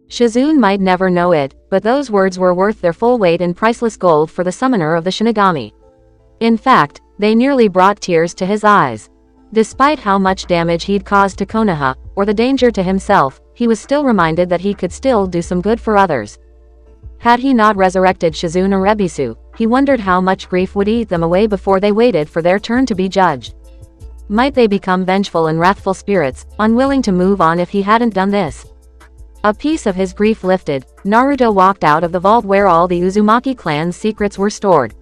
Shizune might never know it, but those words were worth their full weight in priceless gold for the summoner of the shinigami. In fact, they nearly brought tears to his eyes. Despite how much damage he'd caused to Konoha, or the danger to himself, he was still reminded that he could still do some good for others. Had he not resurrected Shizune or Ebisu, he wondered how much grief would eat them away before they waited for their turn to be judged. Might they become vengeful and wrathful spirits, unwilling to move on if he hadn't done this? A piece of his grief lifted, Naruto walked out of the vault where all the Uzumaki clan's secrets were stored.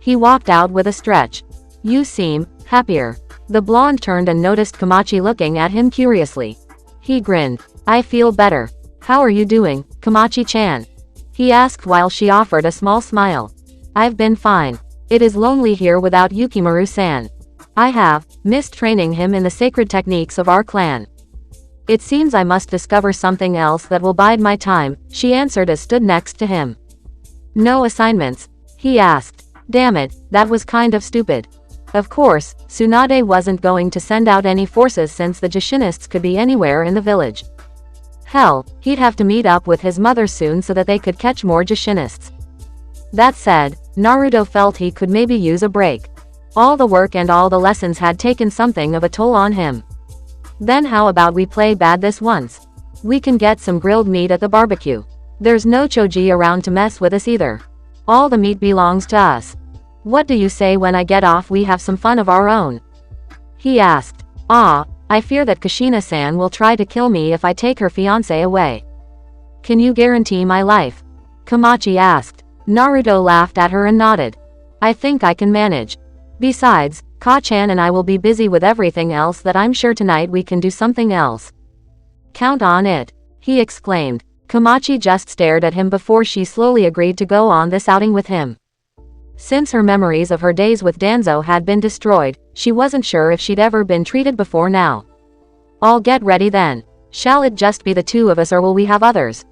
He walked out with a stretch. "You seem happier." The blonde turned and noticed Komachi looking at him curiously. He grinned. "I feel better. How are you doing, Komachi-chan?" he asked while she offered a small smile. "I've been fine. It is lonely here without Yukimaru-san. I have missed training him in the sacred techniques of our clan. It seems I must discover something else that will bide my time," she answered as stood next to him. "No assignments?" he asked. Damn it, that was kind of stupid. Of course, Tsunade wasn't going to send out any forces since the Jashinists could be anywhere in the village. Hell, he'd have to meet up with his mother soon so that they could catch more Jashinists. That said, Naruto felt he could maybe use a break. All the work and all the lessons had taken something of a toll on him. Then how about we play bad this once? We can get some grilled meat at the barbecue. There's no Choji around to mess with us either. All the meat belongs to us. What do you say when I get off we have some fun of our own? He asked. I fear that Kushina-san will try to kill me if I take her fiancé away. Can you guarantee my life? Komachi asked. Naruto laughed at her and nodded. I think I can manage. Besides, Ka-chan and I will be busy with everything else that I'm sure tonight we can do something else. Count on it, he exclaimed. Komachi just stared at him before she slowly agreed to go on this outing with him. Since her memories of her days with Danzo had been destroyed, she wasn't sure if she'd ever been treated before now. I'll get ready then. Shall it just be the two of us or will we have others?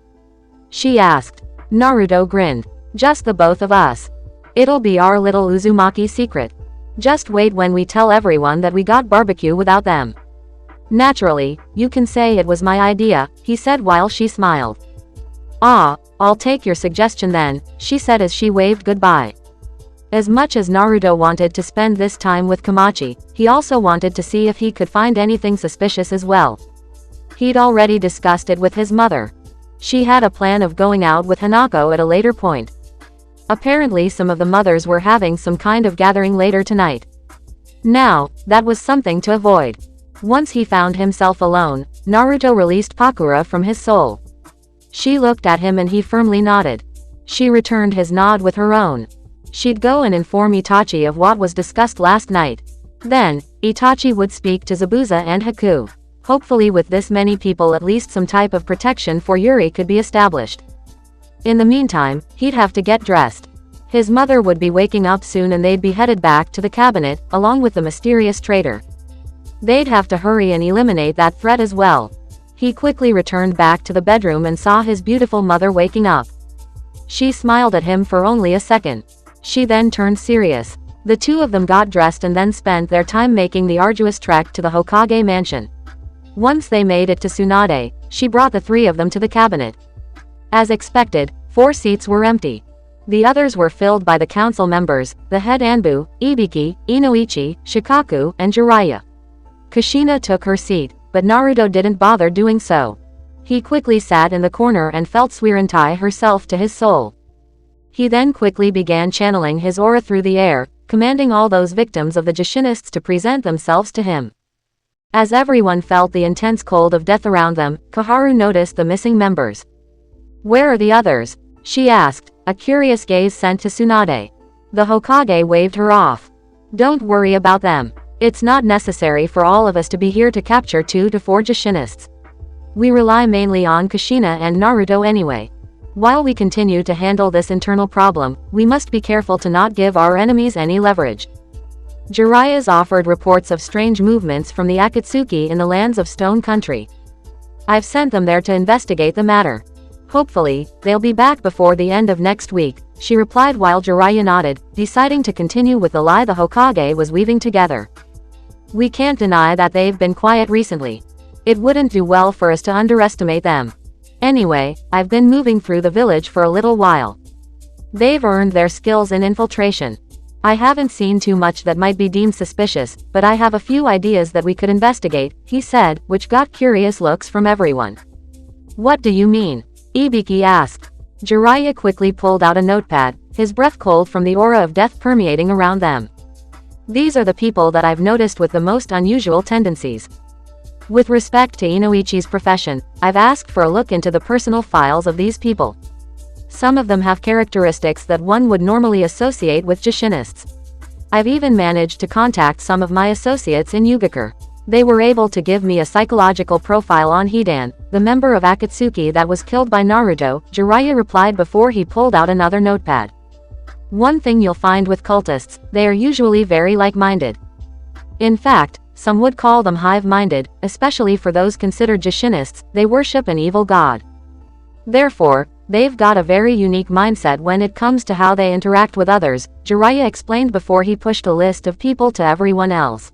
She asked. Naruto grinned. Just the both of us. It'll be our little Uzumaki secret. Just wait when we tell everyone that we got barbecue without them. Naturally, you can say it was my idea, he said while she smiled. I'll take your suggestion then, she said as she waved goodbye. As much as Naruto wanted to spend this time with Komachi, he also wanted to see if he could find anything suspicious as well. He'd already discussed it with his mother. She had a plan of going out with Hanako at a later point. Apparently some of the mothers were having some kind of gathering later tonight. Now, that was something to avoid. Once he found himself alone, Naruto released Pakura from his soul. She looked at him and he firmly nodded. She returned his nod with her own. She'd go and inform Itachi of what was discussed last night. Then, Itachi would speak to Zabuza and Haku. Hopefully with this many people at least some type of protection for Yuri could be established. In the meantime, he'd have to get dressed. His mother would be waking up soon and they'd be headed back to the cabinet, along with the mysterious traitor. They'd have to hurry and eliminate that threat as well. He quickly returned back to the bedroom and saw his beautiful mother waking up. She smiled at him for only a second. She then turned serious. The two of them got dressed and then spent their time making the arduous trek to the Hokage mansion. Once they made it to Tsunade, she brought the three of them to the cabinet. As expected, 4 seats were empty. The others were filled by the council members, the head Anbu, Ibiki, Inoichi, Shikaku, and Jiraiya. Kushina took her seat, but Naruto didn't bother doing so. He quickly sat in the corner and felt Suiren tie herself to his soul. He then quickly began channeling his aura through the air, commanding all those victims of the Jashinists to present themselves to him. As everyone felt the intense cold of death around them, Koharu noticed the missing members. Where are the others? She asked, a curious gaze sent to Tsunade. The Hokage waved her off. Don't worry about them. It's not necessary for all of us to be here to capture 2 to 4 Jashinists. We rely mainly on Kushina and Naruto anyway. While we continue to handle this internal problem, we must be careful to not give our enemies any leverage. Jiraiya's offered reports of strange movements from the Akatsuki in the lands of Stone Country. I've sent them there to investigate the matter. Hopefully, they'll be back before the end of next week, she replied while Jiraiya nodded, deciding to continue with the lie the Hokage was weaving together. We can't deny that they've been quiet recently. It wouldn't do well for us to underestimate them. Anyway, I've been moving through the village for a little while. They've earned their skills in infiltration. I haven't seen too much that might be deemed suspicious, but I have a few ideas that we could investigate, he said, which got curious looks from everyone. What do you mean? Ibiki asked. Jiraiya quickly pulled out a notepad, his breath cold from the aura of death permeating around them. These are the people that I've noticed with the most unusual tendencies. With respect to Inoichi's profession, I've asked for a look into the personal files of these people. Some of them have characteristics that one would normally associate with Jishinists. I've even managed to contact some of my associates in Yugakure. They were able to give me a psychological profile on Hidan, the member of Akatsuki that was killed by Naruto, Jiraiya replied before he pulled out another notepad. One thing you'll find with cultists, they are usually very like-minded. In fact, some would call them hive-minded, especially for those considered Jishinists, they worship an evil god. Therefore, they've got a very unique mindset when it comes to how they interact with others, Jiraiya explained before he pushed a list of people to everyone else.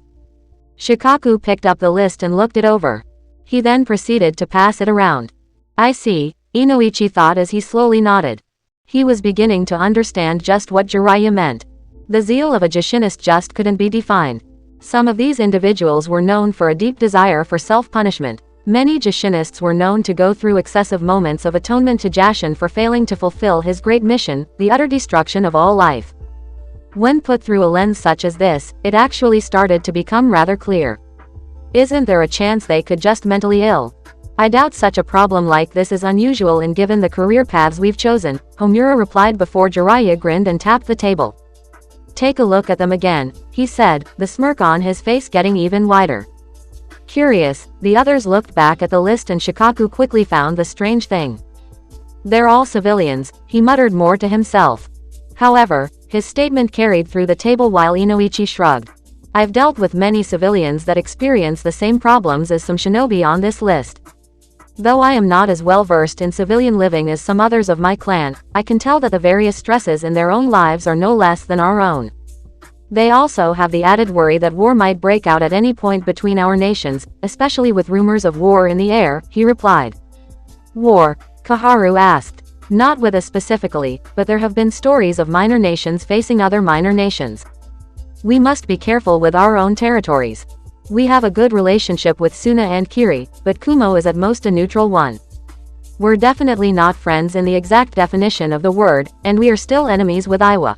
Shikaku picked up the list and looked it over. He then proceeded to pass it around. I see, Inoichi thought as he slowly nodded. He was beginning to understand just what Jiraiya meant. The zeal of a Jishinist just couldn't be defined. Some of these individuals were known for a deep desire for self-punishment. Many Jishinists were known to go through excessive moments of atonement to Jashin for failing to fulfill his great mission, the utter destruction of all life. When put through a lens such as this, it actually started to become rather clear. Isn't there a chance they could just mentally ill? I doubt such a problem like this is unusual in given the career paths we've chosen, Homura replied before Jiraiya grinned and tapped the table. Take a look at them again, he said, the smirk on his face getting even wider. Curious, the others looked back at the list and Shikaku quickly found the strange thing. They're all civilians, he muttered more to himself. However, his statement carried through the table while Inoichi shrugged. I've dealt with many civilians that experience the same problems as some shinobi on this list. Though I am not as well versed in civilian living as some others of my clan, I can tell that the various stresses in their own lives are no less than our own. They also have the added worry that war might break out at any point between our nations, especially with rumors of war in the air, he replied. War? Kaharu asked. Not with us specifically, but there have been stories of minor nations facing other minor nations. We must be careful with our own territories. We have a good relationship with Suna and Kiri, but Kumo is at most a neutral one. We're definitely not friends in the exact definition of the word, and we are still enemies with Iwa.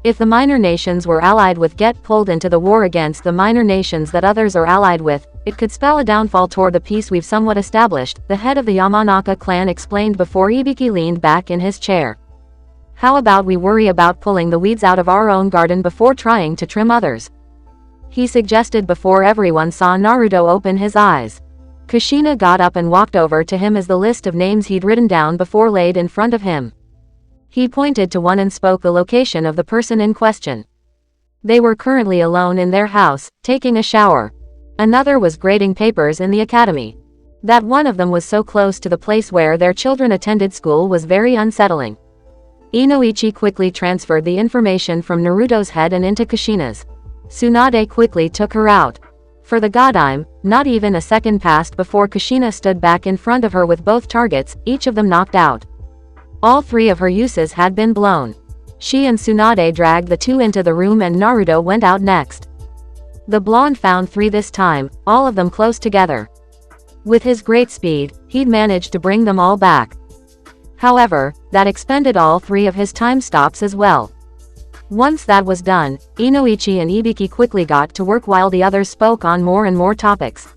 If the minor nations were allied with get pulled into the war against the minor nations that others are allied with, it could spell a downfall toward the peace we've somewhat established, the head of the Yamanaka clan explained before Ibiki leaned back in his chair. How about we worry about pulling the weeds out of our own garden before trying to trim others? He suggested before everyone saw Naruto open his eyes. Kushina got up and walked over to him as the list of names he'd written down before laid in front of him. He pointed to one and spoke the location of the person in question. They were currently alone in their house, taking a shower. Another was grading papers in the academy. That one of them was so close to the place where their children attended school was very unsettling. Inoichi quickly transferred the information from Naruto's head and into Kushina's. Tsunade quickly took her out. For the Godime, not even a second passed before Kushina stood back in front of her with both targets, each of them knocked out. All three of her uses had been blown. She and Tsunade dragged the two into the room and Naruto went out next. The blonde found 3 this time, all of them close together. With his great speed, he'd managed to bring them all back. However, that expended all 3 of his time stops as well. Once that was done, Inoichi and Ibiki quickly got to work while the others spoke on more and more topics.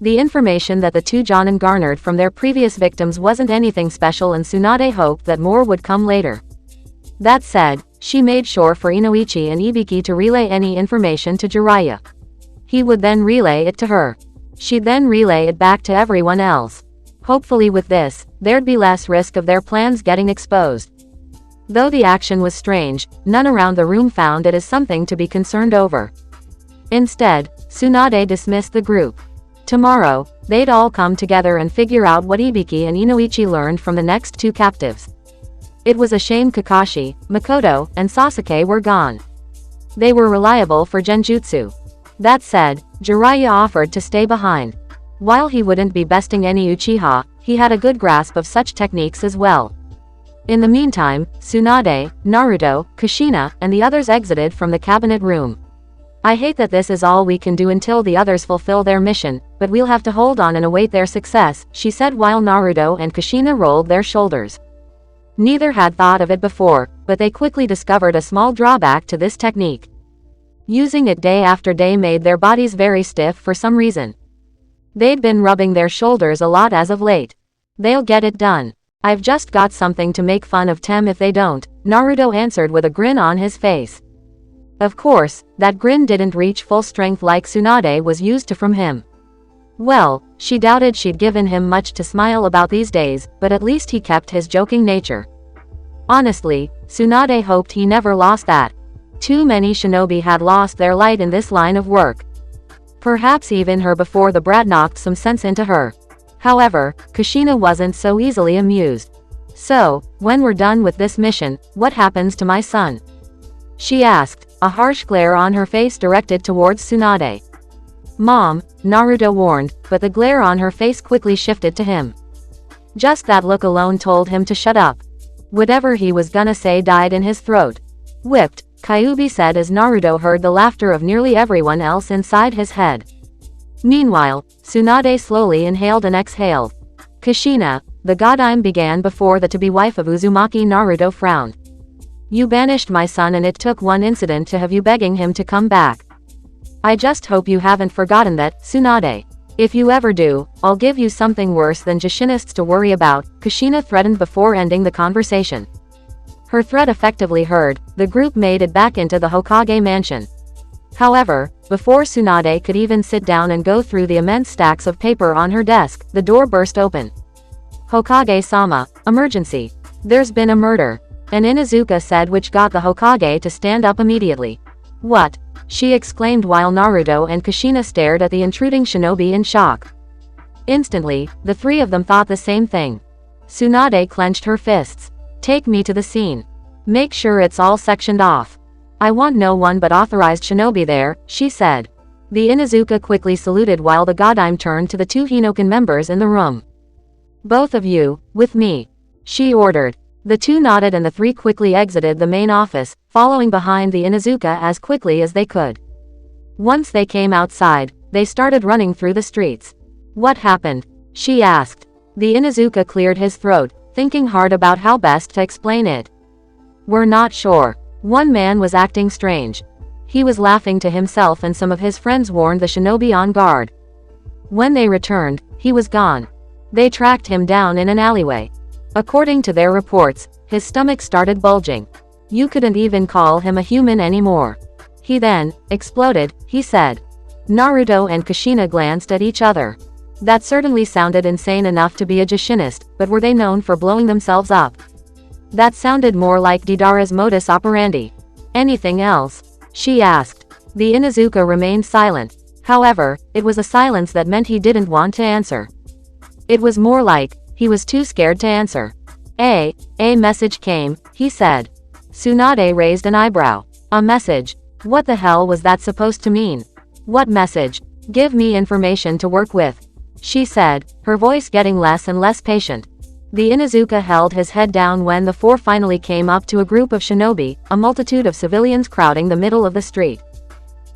The information that the two Jonin garnered from their previous victims wasn't anything special and Tsunade hoped that more would come later. That said, she made sure for Inoichi and Ibiki to relay any information to Jiraiya. He would then relay it to her. She'd then relay it back to everyone else. Hopefully with this, there'd be less risk of their plans getting exposed. Though the action was strange, none around the room found it as something to be concerned over. Instead, Tsunade dismissed the group. Tomorrow, they'd all come together and figure out what Ibiki and Inoichi learned from the next 2 captives. It was a shame Kakashi, Makoto, and Sasuke were gone. They were reliable for genjutsu. That said, Jiraiya offered to stay behind. While he wouldn't be besting any Uchiha, he had a good grasp of such techniques as well. In the meantime, Tsunade, Naruto, Kushina, and the others exited from the cabinet room. I hate that this is all we can do until the others fulfill their mission, but we'll have to hold on and await their success, she said while Naruto and Kushina rolled their shoulders. Neither had thought of it before, but they quickly discovered a small drawback to this technique. Using it day after day made their bodies very stiff for some reason. They'd been rubbing their shoulders a lot as of late. They'll get it done. I've just got something to make fun of them if they don't, Naruto answered with a grin on his face. Of course, that grin didn't reach full strength like Tsunade was used to from him. Well, she doubted she'd given him much to smile about these days, but at least he kept his joking nature. Honestly, Tsunade hoped he never lost that. Too many shinobi had lost their light in this line of work. Perhaps even her before the brat knocked some sense into her. However, Kushina wasn't so easily amused. So, when we're done with this mission, what happens to my son? She asked, a harsh glare on her face directed towards Tsunade. Mom, Naruto warned, but the glare on her face quickly shifted to him. Just that look alone told him to shut up. Whatever he was gonna say died in his throat. Whipped, Kyuubi said as Naruto heard the laughter of nearly everyone else inside his head. Meanwhile, Tsunade slowly inhaled and exhaled. Kushina, the godime began before the to-be wife of Uzumaki. Naruto frowned. You banished my son and it took one incident to have you begging him to come back. I just hope you haven't forgotten that, Tsunade. If you ever do, I'll give you something worse than Jishinists to worry about, Kushina threatened before ending the conversation. Her threat effectively heard, the group made it back into the Hokage mansion. However, before Tsunade could even sit down and go through the immense stacks of paper on her desk, the door burst open. Hokage-sama, emergency. There's been a murder. An Inuzuka said, which got the Hokage to stand up immediately. What? She exclaimed while Naruto and Kushina stared at the intruding shinobi in shock. Instantly, the three of them thought the same thing. Tsunade clenched her fists. Take me to the scene. Make sure it's all sectioned off. I want no one but authorized shinobi there, she said. The Inuzuka quickly saluted while the godime turned to the two Hinokan members in the room. Both of you, with me. She ordered. The two nodded and the three quickly exited the main office, following behind the Inuzuka as quickly as they could. Once they came outside, they started running through the streets. What happened? She asked. The Inuzuka cleared his throat, thinking hard about how best to explain it. We're not sure. One man was acting strange. He was laughing to himself and some of his friends warned the shinobi on guard. When they returned, he was gone. They tracked him down in an alleyway. According to their reports, his stomach started bulging. You couldn't even call him a human anymore. He then exploded, he said. Naruto and Kushina glanced at each other. That certainly sounded insane enough to be a Jushinist, but were they known for blowing themselves up? That sounded more like Deidara's modus operandi. Anything else? She asked. The Inuzuka remained silent. However, it was a silence that meant he didn't want to answer. It was more like, he was too scared to answer. A message came, he said. Tsunade raised an eyebrow. A message? What the hell was that supposed to mean? What message? Give me information to work with. She said, her voice getting less and less patient. The Inuzuka held his head down when the four finally came up to a group of shinobi, a multitude of civilians crowding the middle of the street.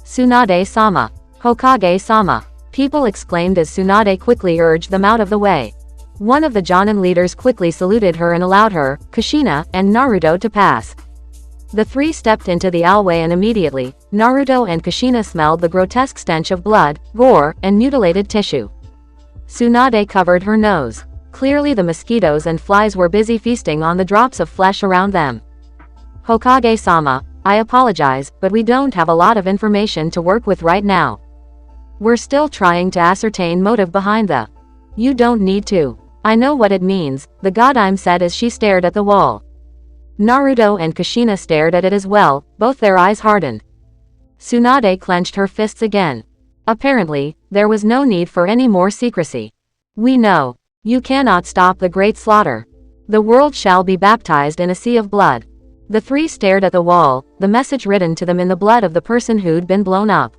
Tsunade-sama. Hokage-sama. People exclaimed as Tsunade quickly urged them out of the way. One of the Jonin leaders quickly saluted her and allowed her, Kushina, and Naruto to pass. The three stepped into the alleyway and immediately, Naruto and Kushina smelled the grotesque stench of blood, gore, and mutilated tissue. Tsunade covered her nose. Clearly the mosquitoes and flies were busy feasting on the drops of flesh around them. Hokage-sama, I apologize, but we don't have a lot of information to work with right now. We're still trying to ascertain motive behind the... You don't need to. I know what it means, the godime said as she stared at the wall. Naruto and Kushina stared at it as well, both their eyes hardened. Tsunade clenched her fists again. Apparently, there was no need for any more secrecy. We know. You cannot stop the great slaughter. The world shall be baptized in a sea of blood. The three stared at the wall, the message written to them in the blood of the person who'd been blown up.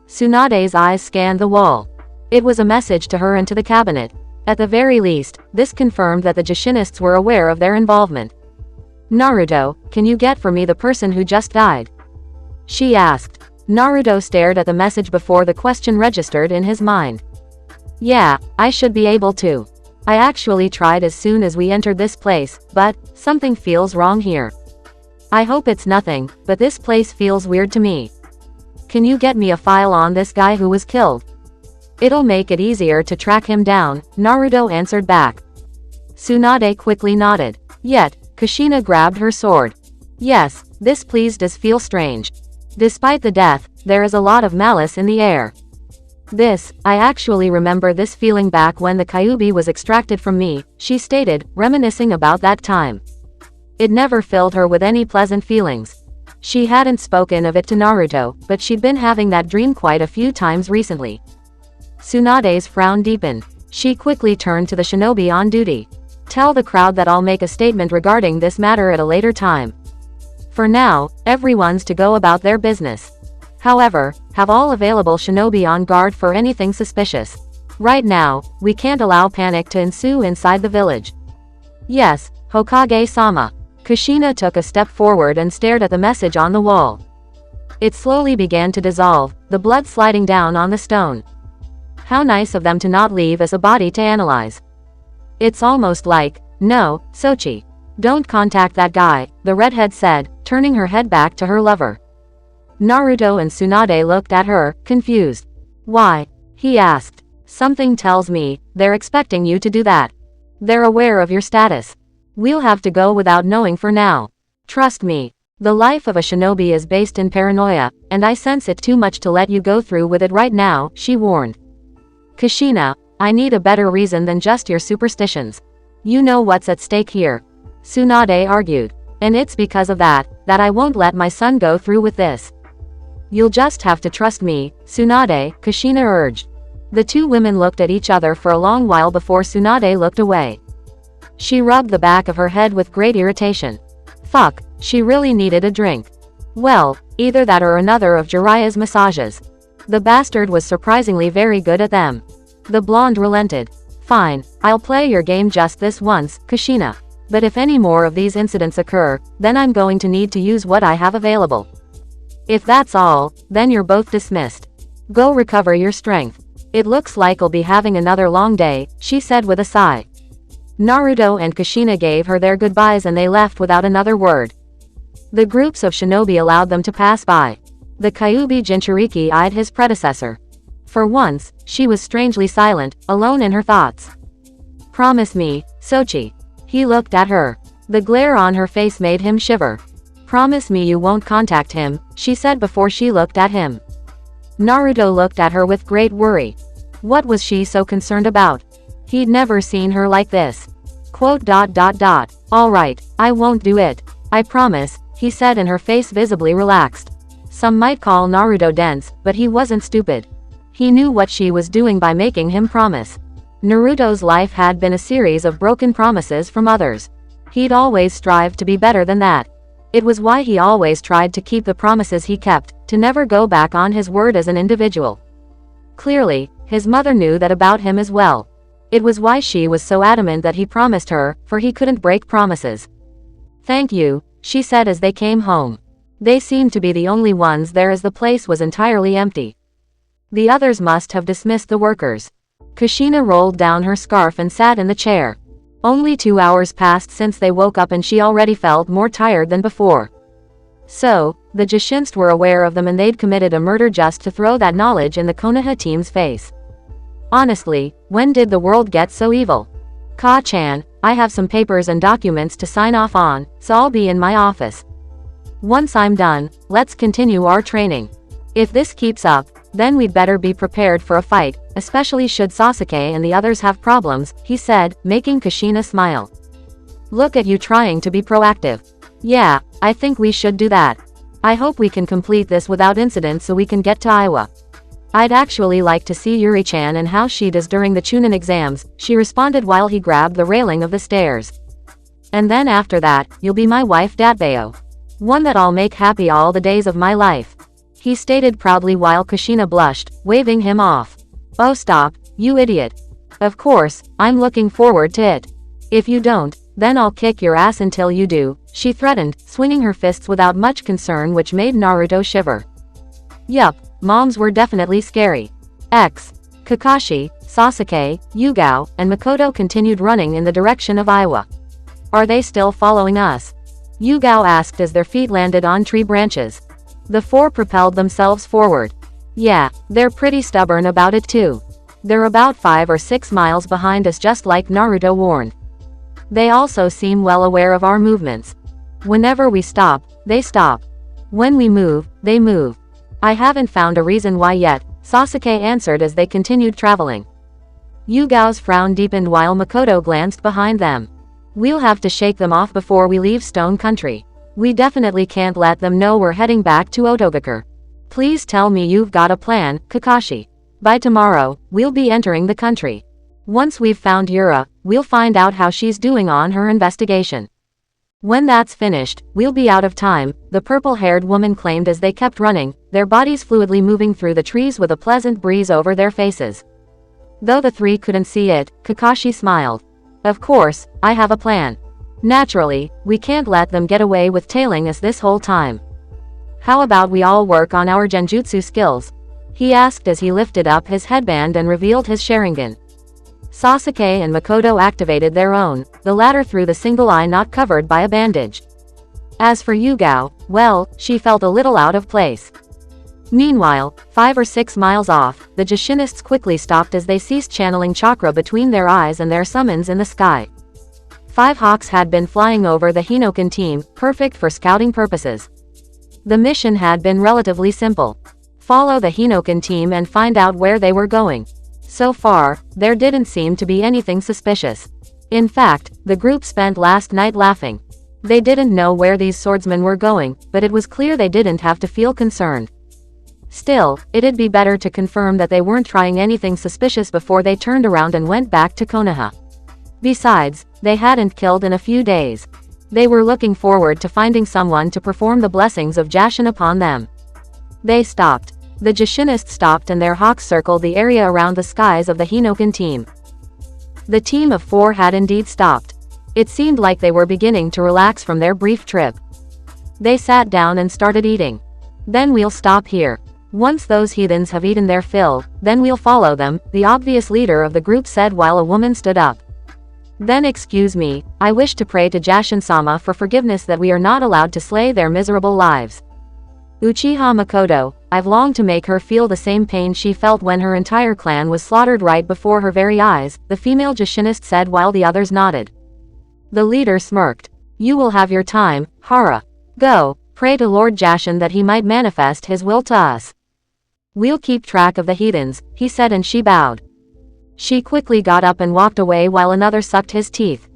Tsunade's eyes scanned the wall. It was a message to her and to the cabinet. At the very least, this confirmed that the Jashinists were aware of their involvement. Naruto, can you get for me the person who just died? She asked. Naruto stared at the message before the question registered in his mind. Yeah, I should be able to. I actually tried as soon as we entered this place, but something feels wrong here. I hope it's nothing, but this place feels weird to me. Can you get me a file on this guy who was killed? It'll make it easier to track him down, Naruto answered back. Tsunade quickly nodded. Yet, Kushina grabbed her sword. Yes, this does feel strange. Despite the death, there is a lot of malice in the air. I actually remember this feeling back when the Kyuubi was extracted from me, she stated, reminiscing about that time. It never filled her with any pleasant feelings. She hadn't spoken of it to Naruto, but she'd been having that dream quite a few times recently. Tsunade's frown deepened. She quickly turned to the shinobi on duty. Tell the crowd that I'll make a statement regarding this matter at a later time. For now, everyone's to go about their business. However, have all available shinobi on guard for anything suspicious. Right now, we can't allow panic to ensue inside the village. Yes, Hokage-sama. Kushina took a step forward and stared at the message on the wall. It slowly began to dissolve, the blood sliding down on the stone. How nice of them to not leave us a body to analyze. It's almost like, no, Sochi. Don't contact that guy, the redhead said, turning her head back to her lover. Naruto and Tsunade looked at her, confused. Why? He asked. Something tells me, they're expecting you to do that. They're aware of your status. We'll have to go without knowing for now. Trust me. The life of a shinobi is based in paranoia, and I sense it too much to let you go through with it right now, she warned. Kushina, I need a better reason than just your superstitions. You know what's at stake here. Tsunade argued. And it's because of that I won't let my son go through with this. You'll just have to trust me, Tsunade, Kushina urged. The two women looked at each other for a long while before Tsunade looked away. She rubbed the back of her head with great irritation. Fuck, she really needed a drink. Well, either that or another of Jiraiya's massages. The bastard was surprisingly very good at them. The blonde relented. Fine, I'll play your game just this once, Kushina. But if any more of these incidents occur, then I'm going to need to use what I have available. If that's all, then you're both dismissed. Go recover your strength. It looks like I'll be having another long day, she said with a sigh. Naruto and Kushina gave her their goodbyes and they left without another word. The groups of shinobi allowed them to pass by. The Kyuubi Jinchuriki eyed his predecessor. For once, she was strangely silent, alone in her thoughts. Promise me, Sochi. He looked at her. The glare on her face made him shiver. Promise me you won't contact him, she said before she looked at him. Naruto looked at her with great worry. What was she so concerned about? He'd never seen her like this. All right, I won't do it. I promise, he said and her face visibly relaxed. Some might call Naruto dense, but he wasn't stupid. He knew what she was doing by making him promise. Naruto's life had been a series of broken promises from others. He'd always strived to be better than that. It was why he always tried to keep the promises he kept, to never go back on his word as an individual. Clearly, his mother knew that about him as well. It was why she was so adamant that he promised her, for he couldn't break promises. Thank you, she said as they came home. They seemed to be the only ones there as the place was entirely empty. The others must have dismissed the workers. Kushina rolled down her scarf and sat in the chair. Only 2 hours passed since they woke up and she already felt more tired than before. So, the Jashinst were aware of them and they'd committed a murder just to throw that knowledge in the Konoha team's face. Honestly, when did the world get so evil? Ka-chan, I have some papers and documents to sign off on, so I'll be in my office. Once I'm done, let's continue our training. If this keeps up, then we'd better be prepared for a fight, especially should Sasuke and the others have problems, he said, making Kushina smile. Look at you trying to be proactive. Yeah, I think we should do that. I hope we can complete this without incident so we can get to Iowa. I'd actually like to see Yuri-chan and how she does during the Chunin exams, she responded while he grabbed the railing of the stairs. And then after that, you'll be my wife Datbeo. One that I'll make happy all the days of my life. He stated proudly while Kushina blushed, waving him off. Oh stop, you idiot. Of course, I'm looking forward to it. If you don't, then I'll kick your ass until you do, she threatened, swinging her fists without much concern, which made Naruto shiver. Yup, moms were definitely scary. Kakashi, Sasuke, Yugao, and Makoto continued running in the direction of Iwa. Are they still following us? Yugao asked as their feet landed on tree branches. The four propelled themselves forward. Yeah, they're pretty stubborn about it too. They're about 5 or 6 miles behind us, just like Naruto warned. They also seem well aware of our movements. Whenever we stop, they stop. When we move, they move. I haven't found a reason why yet, Sasuke answered as they continued traveling. Yugao's frown deepened while Makoto glanced behind them. We'll have to shake them off before we leave Stone Country. We definitely can't let them know we're heading back to Otogakure. Please tell me you've got a plan, Kakashi. By tomorrow, we'll be entering the country. Once we've found Yura, we'll find out how she's doing on her investigation. When that's finished, we'll be out of time, the purple-haired woman claimed as they kept running, their bodies fluidly moving through the trees with a pleasant breeze over their faces. Though the three couldn't see it, Kakashi smiled. Of course, I have a plan. Naturally, we can't let them get away with tailing us this whole time. How about we all work on our genjutsu skills? He asked as he lifted up his headband and revealed his Sharingan. Sasuke and Makoto activated their own, the latter through the single eye not covered by a bandage. As for Yugao, well, she felt a little out of place. Meanwhile, 5 or 6 miles off, the Jashinists quickly stopped as they ceased channeling chakra between their eyes and their summons in the sky. 5 hawks had been flying over the Hinokan team, perfect for scouting purposes. The mission had been relatively simple. Follow the Hinokan team and find out where they were going. So far, there didn't seem to be anything suspicious. In fact, the group spent last night laughing. They didn't know where these swordsmen were going, but it was clear they didn't have to feel concerned. Still, it'd be better to confirm that they weren't trying anything suspicious before they turned around and went back to Konoha. Besides, they hadn't killed in a few days. They were looking forward to finding someone to perform the blessings of Jashin upon them. They stopped. The Jashinists stopped and their hawks circled the area around the skies of the Hinokan team. The team of 4 had indeed stopped. It seemed like they were beginning to relax from their brief trip. They sat down and started eating. Then we'll stop here. Once those heathens have eaten their fill, then we'll follow them, the obvious leader of the group said while a woman stood up. Then excuse me, I wish to pray to Jashin-sama for forgiveness that we are not allowed to slay their miserable lives. Uchiha Makoto, I've longed to make her feel the same pain she felt when her entire clan was slaughtered right before her very eyes, the female Jashinist said while the others nodded. The leader smirked. You will have your time, Hara. Go, pray to Lord Jashin that he might manifest his will to us. We'll keep track of the heathens, he said, and she bowed. She quickly got up and walked away while another sucked his teeth.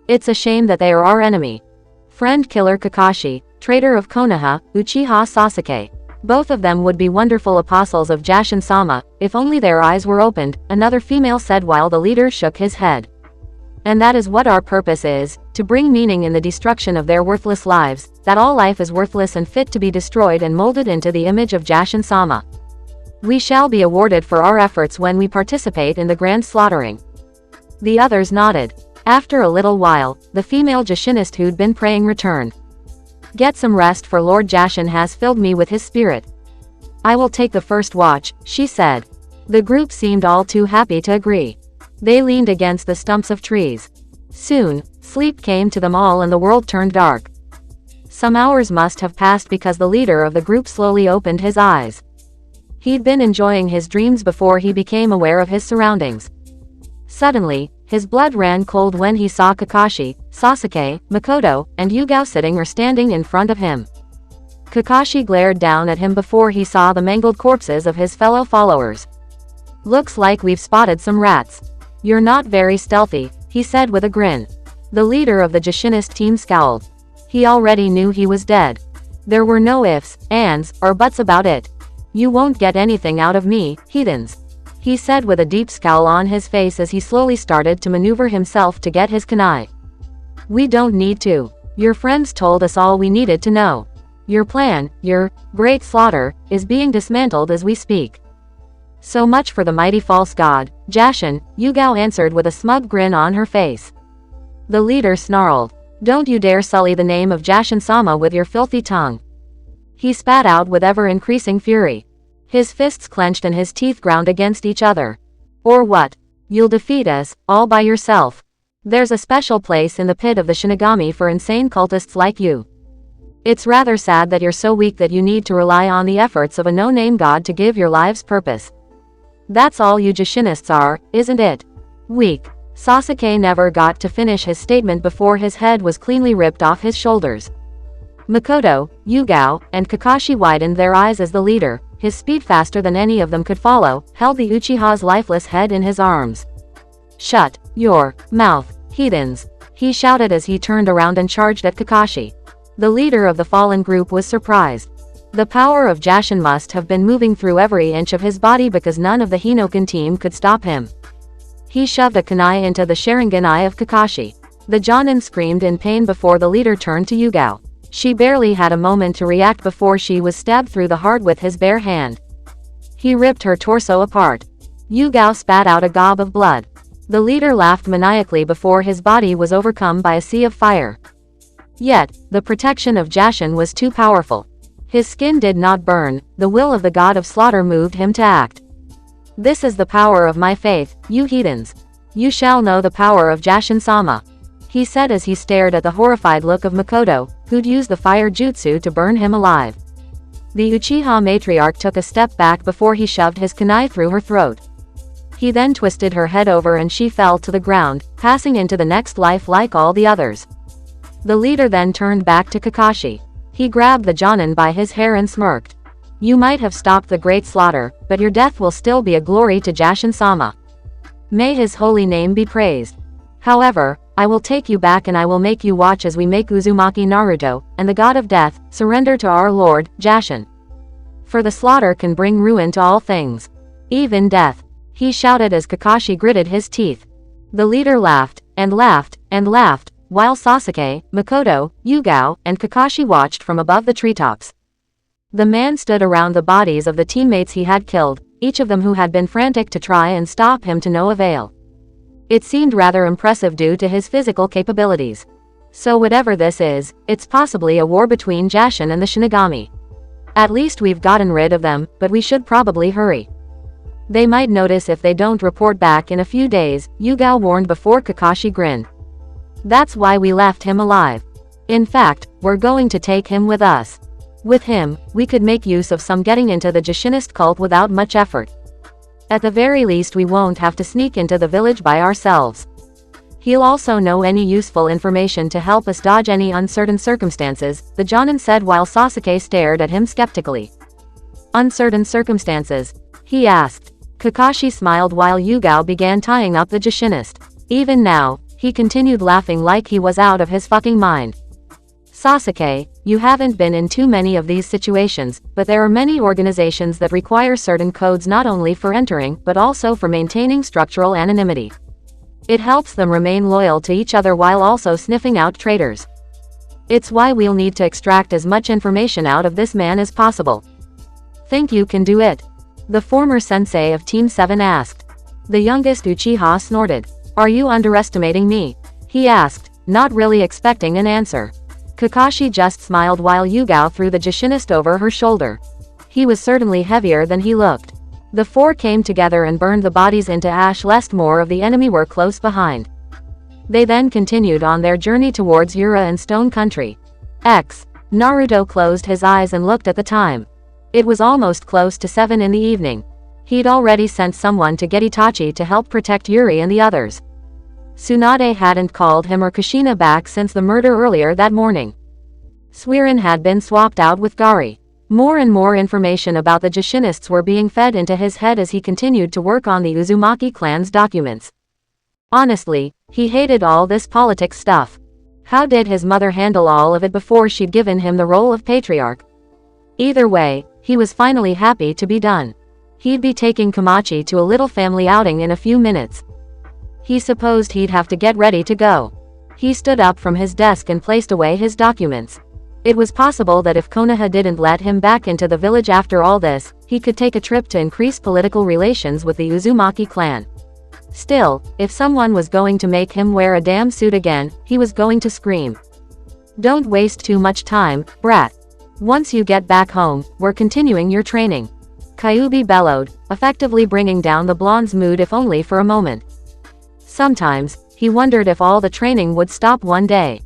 It's a shame that they are our enemy. Friend killer Kakashi, traitor of Konoha, Uchiha Sasuke. Both of them would be wonderful apostles of Jashin-sama, if only their eyes were opened, another female said while the leader shook his head. And that is what our purpose is, to bring meaning in the destruction of their worthless lives, that all life is worthless and fit to be destroyed and molded into the image of Jashin-sama. We shall be awarded for our efforts when we participate in the grand slaughtering. The others nodded. After a little while, the female Jashinist who'd been praying returned. Get some rest, for Lord Jashin has filled me with his spirit. I will take the first watch, she said. The group seemed all too happy to agree. They leaned against the stumps of trees. Soon, sleep came to them all and the world turned dark. Some hours must have passed because the leader of the group slowly opened his eyes. He'd been enjoying his dreams before he became aware of his surroundings. Suddenly, his blood ran cold when he saw Kakashi, Sasuke, Makoto, and Yugao sitting or standing in front of him. Kakashi glared down at him before he saw the mangled corpses of his fellow followers. Looks like we've spotted some rats. You're not very stealthy, he said with a grin. The leader of the Jashinist team scowled. He already knew he was dead. There were no ifs, ands, or buts about it. You won't get anything out of me, heathens, he said with a deep scowl on his face as he slowly started to maneuver himself to get his kunai. We don't need to. Your friends told us all we needed to know. Your plan, your great slaughter, is being dismantled as we speak. So much for the mighty false god, Jashin, Yugao answered with a smug grin on her face. The leader snarled. Don't you dare sully the name of Jashin-sama with your filthy tongue. He spat out with ever-increasing fury. His fists clenched and his teeth ground against each other. Or what? You'll defeat us, all by yourself. There's a special place in the pit of the Shinigami for insane cultists like you. It's rather sad that you're so weak that you need to rely on the efforts of a no-name god to give your lives purpose. That's all you Jashinists are, isn't it? Weak. Sasuke never got to finish his statement before his head was cleanly ripped off his shoulders. Makoto, Yugao, and Kakashi widened their eyes as the leader, his speed faster than any of them could follow, held the Uchiha's lifeless head in his arms. Shut your mouth, heathens, he shouted as he turned around and charged at Kakashi. The leader of the fallen group was surprised. The power of Jashin must have been moving through every inch of his body because none of the Hinoken team could stop him. He shoved a kunai into the Sharingan eye of Kakashi. The Jonin screamed in pain before the leader turned to Yugao. She barely had a moment to react before she was stabbed through the heart with his bare hand. He ripped her torso apart. Yugao spat out a gob of blood. The leader laughed maniacally before his body was overcome by a sea of fire. Yet, the protection of Jashin was too powerful. His skin did not burn, the will of the god of slaughter moved him to act. This is the power of my faith, you heathens. You shall know the power of Jashin-sama, he said as he stared at the horrified look of Makoto, who'd used the fire jutsu to burn him alive. The Uchiha matriarch took a step back before he shoved his kunai through her throat. He then twisted her head over and she fell to the ground, passing into the next life like all the others. The leader then turned back to Kakashi. He grabbed the Jonin by his hair and smirked. You might have stopped the great slaughter, but your death will still be a glory to Jashin-sama. May his holy name be praised. However, I will take you back and I will make you watch as we make Uzumaki Naruto, and the god of death, surrender to our lord, Jashin. For the slaughter can bring ruin to all things. Even death. He shouted as Kakashi gritted his teeth. The leader laughed, and laughed, and laughed, while Sasuke, Makoto, Yugao, and Kakashi watched from above the treetops. The man stood around the bodies of the teammates he had killed, each of them who had been frantic to try and stop him to no avail. It seemed rather impressive due to his physical capabilities. So whatever this is, it's possibly a war between Jashin and the Shinigami. At least we've gotten rid of them, but we should probably hurry. They might notice if they don't report back in a few days, Yugao warned before Kakashi grinned. That's why we left him alive. In fact, we're going to take him with us. With him, we could make use of some getting into the Jashinist cult without much effort. At the very least we won't have to sneak into the village by ourselves. He'll also know any useful information to help us dodge any uncertain circumstances, the Jonin said while Sasuke stared at him skeptically. Uncertain circumstances? He asked. Kakashi smiled while Yugao began tying up the Jashinist. Even now, he continued laughing like he was out of his fucking mind. Sasuke, you haven't been in too many of these situations, but there are many organizations that require certain codes not only for entering, but also for maintaining structural anonymity. It helps them remain loyal to each other while also sniffing out traitors. It's why we'll need to extract as much information out of this man as possible. Think you can do it? The former sensei of Team 7 asked. The youngest Uchiha snorted. Are you underestimating me? He asked, not really expecting an answer. Kakashi just smiled while Yugao threw the Jashinist over her shoulder. He was certainly heavier than he looked. The four came together and burned the bodies into ash lest more of the enemy were close behind. They then continued on their journey towards Ura and Stone Country. Naruto closed his eyes and looked at the time. It was almost close to 7 in the evening. He'd already sent someone to get Itachi to help protect Yuri and the others. Tsunade hadn't called him or Kushina back since the murder earlier that morning. Suiren had been swapped out with Gari. More and more information about the Jashinists were being fed into his head as he continued to work on the Uzumaki clan's documents. Honestly, he hated all this politics stuff. How did his mother handle all of it before she'd given him the role of patriarch? Either way, he was finally happy to be done. He'd be taking Komachi to a little family outing in a few minutes. He supposed he'd have to get ready to go. He stood up from his desk and placed away his documents. It was possible that if Konoha didn't let him back into the village after all this, he could take a trip to increase political relations with the Uzumaki clan. Still, if someone was going to make him wear a damn suit again, he was going to scream. Don't waste too much time, brat. Once you get back home, we're continuing your training. Kyuubi bellowed, effectively bringing down the blonde's mood if only for a moment. Sometimes, he wondered if all the training would stop one day.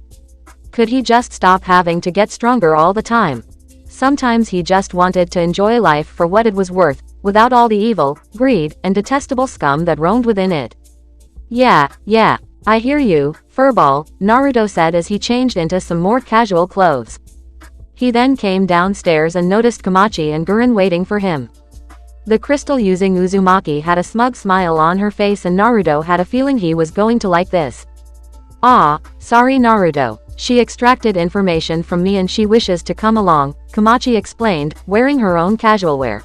Could he just stop having to get stronger all the time? Sometimes he just wanted to enjoy life for what it was worth, without all the evil, greed, and detestable scum that roamed within it. Yeah, I hear you, furball, Naruto said as he changed into some more casual clothes. He then came downstairs and noticed Komachi and Gurren waiting for him. The crystal-using Uzumaki had a smug smile on her face and Naruto had a feeling he was going to like this. Ah, sorry Naruto. She extracted information from me and she wishes to come along, Komachi explained, wearing her own casual wear.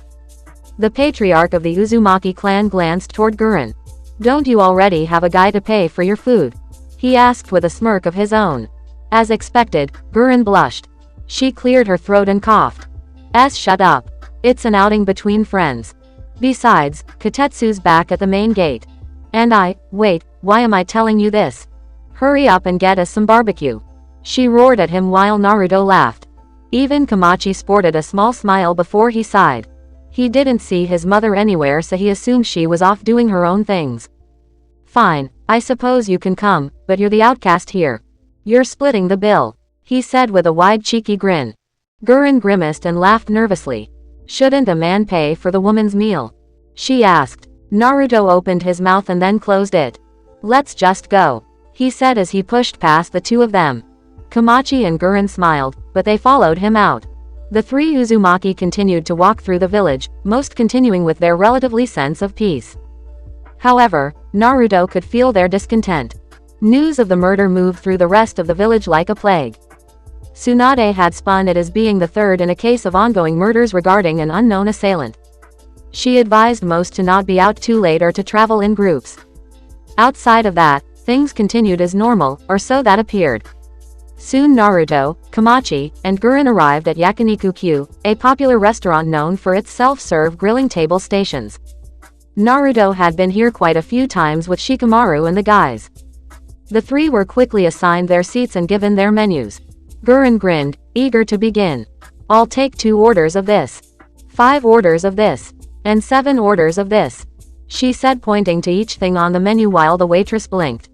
The patriarch of the Uzumaki clan glanced toward Gurren. Don't you already have a guy to pay for your food? He asked with a smirk of his own. As expected, Gurren blushed. She cleared her throat and coughed. Shut up. It's an outing between friends. Besides, Katetsu's back at the main gate. And wait, why am I telling you this? Hurry up and get us some barbecue. She roared at him while Naruto laughed. Even Komachi sported a small smile before he sighed. He didn't see his mother anywhere so he assumed she was off doing her own things. Fine, I suppose you can come, but you're the outcast here. You're splitting the bill, he said with a wide cheeky grin. Gurren grimaced and laughed nervously. Shouldn't a man pay for the woman's meal? She asked. Naruto opened his mouth and then closed it. Let's just go, he said as he pushed past the two of them. Komachi and Gurren smiled, but they followed him out. The three Uzumaki continued to walk through the village, most continuing with their relatively sense of peace. However, Naruto could feel their discontent. News of the murder moved through the rest of the village like a plague. Tsunade had spun it as being the third in a case of ongoing murders regarding an unknown assailant. She advised most to not be out too late or to travel in groups. Outside of that, things continued as normal, or so that appeared. Soon Naruto, Komachi, and Gurren arrived at Yakiniku-Q, a popular restaurant known for its self-serve grilling table stations. Naruto had been here quite a few times with Shikamaru and the guys. The three were quickly assigned their seats and given their menus. Gurren grinned, eager to begin. I'll take 2 orders of this. 5 orders of this. And 7 orders of this. She said pointing to each thing on the menu while the waitress blinked.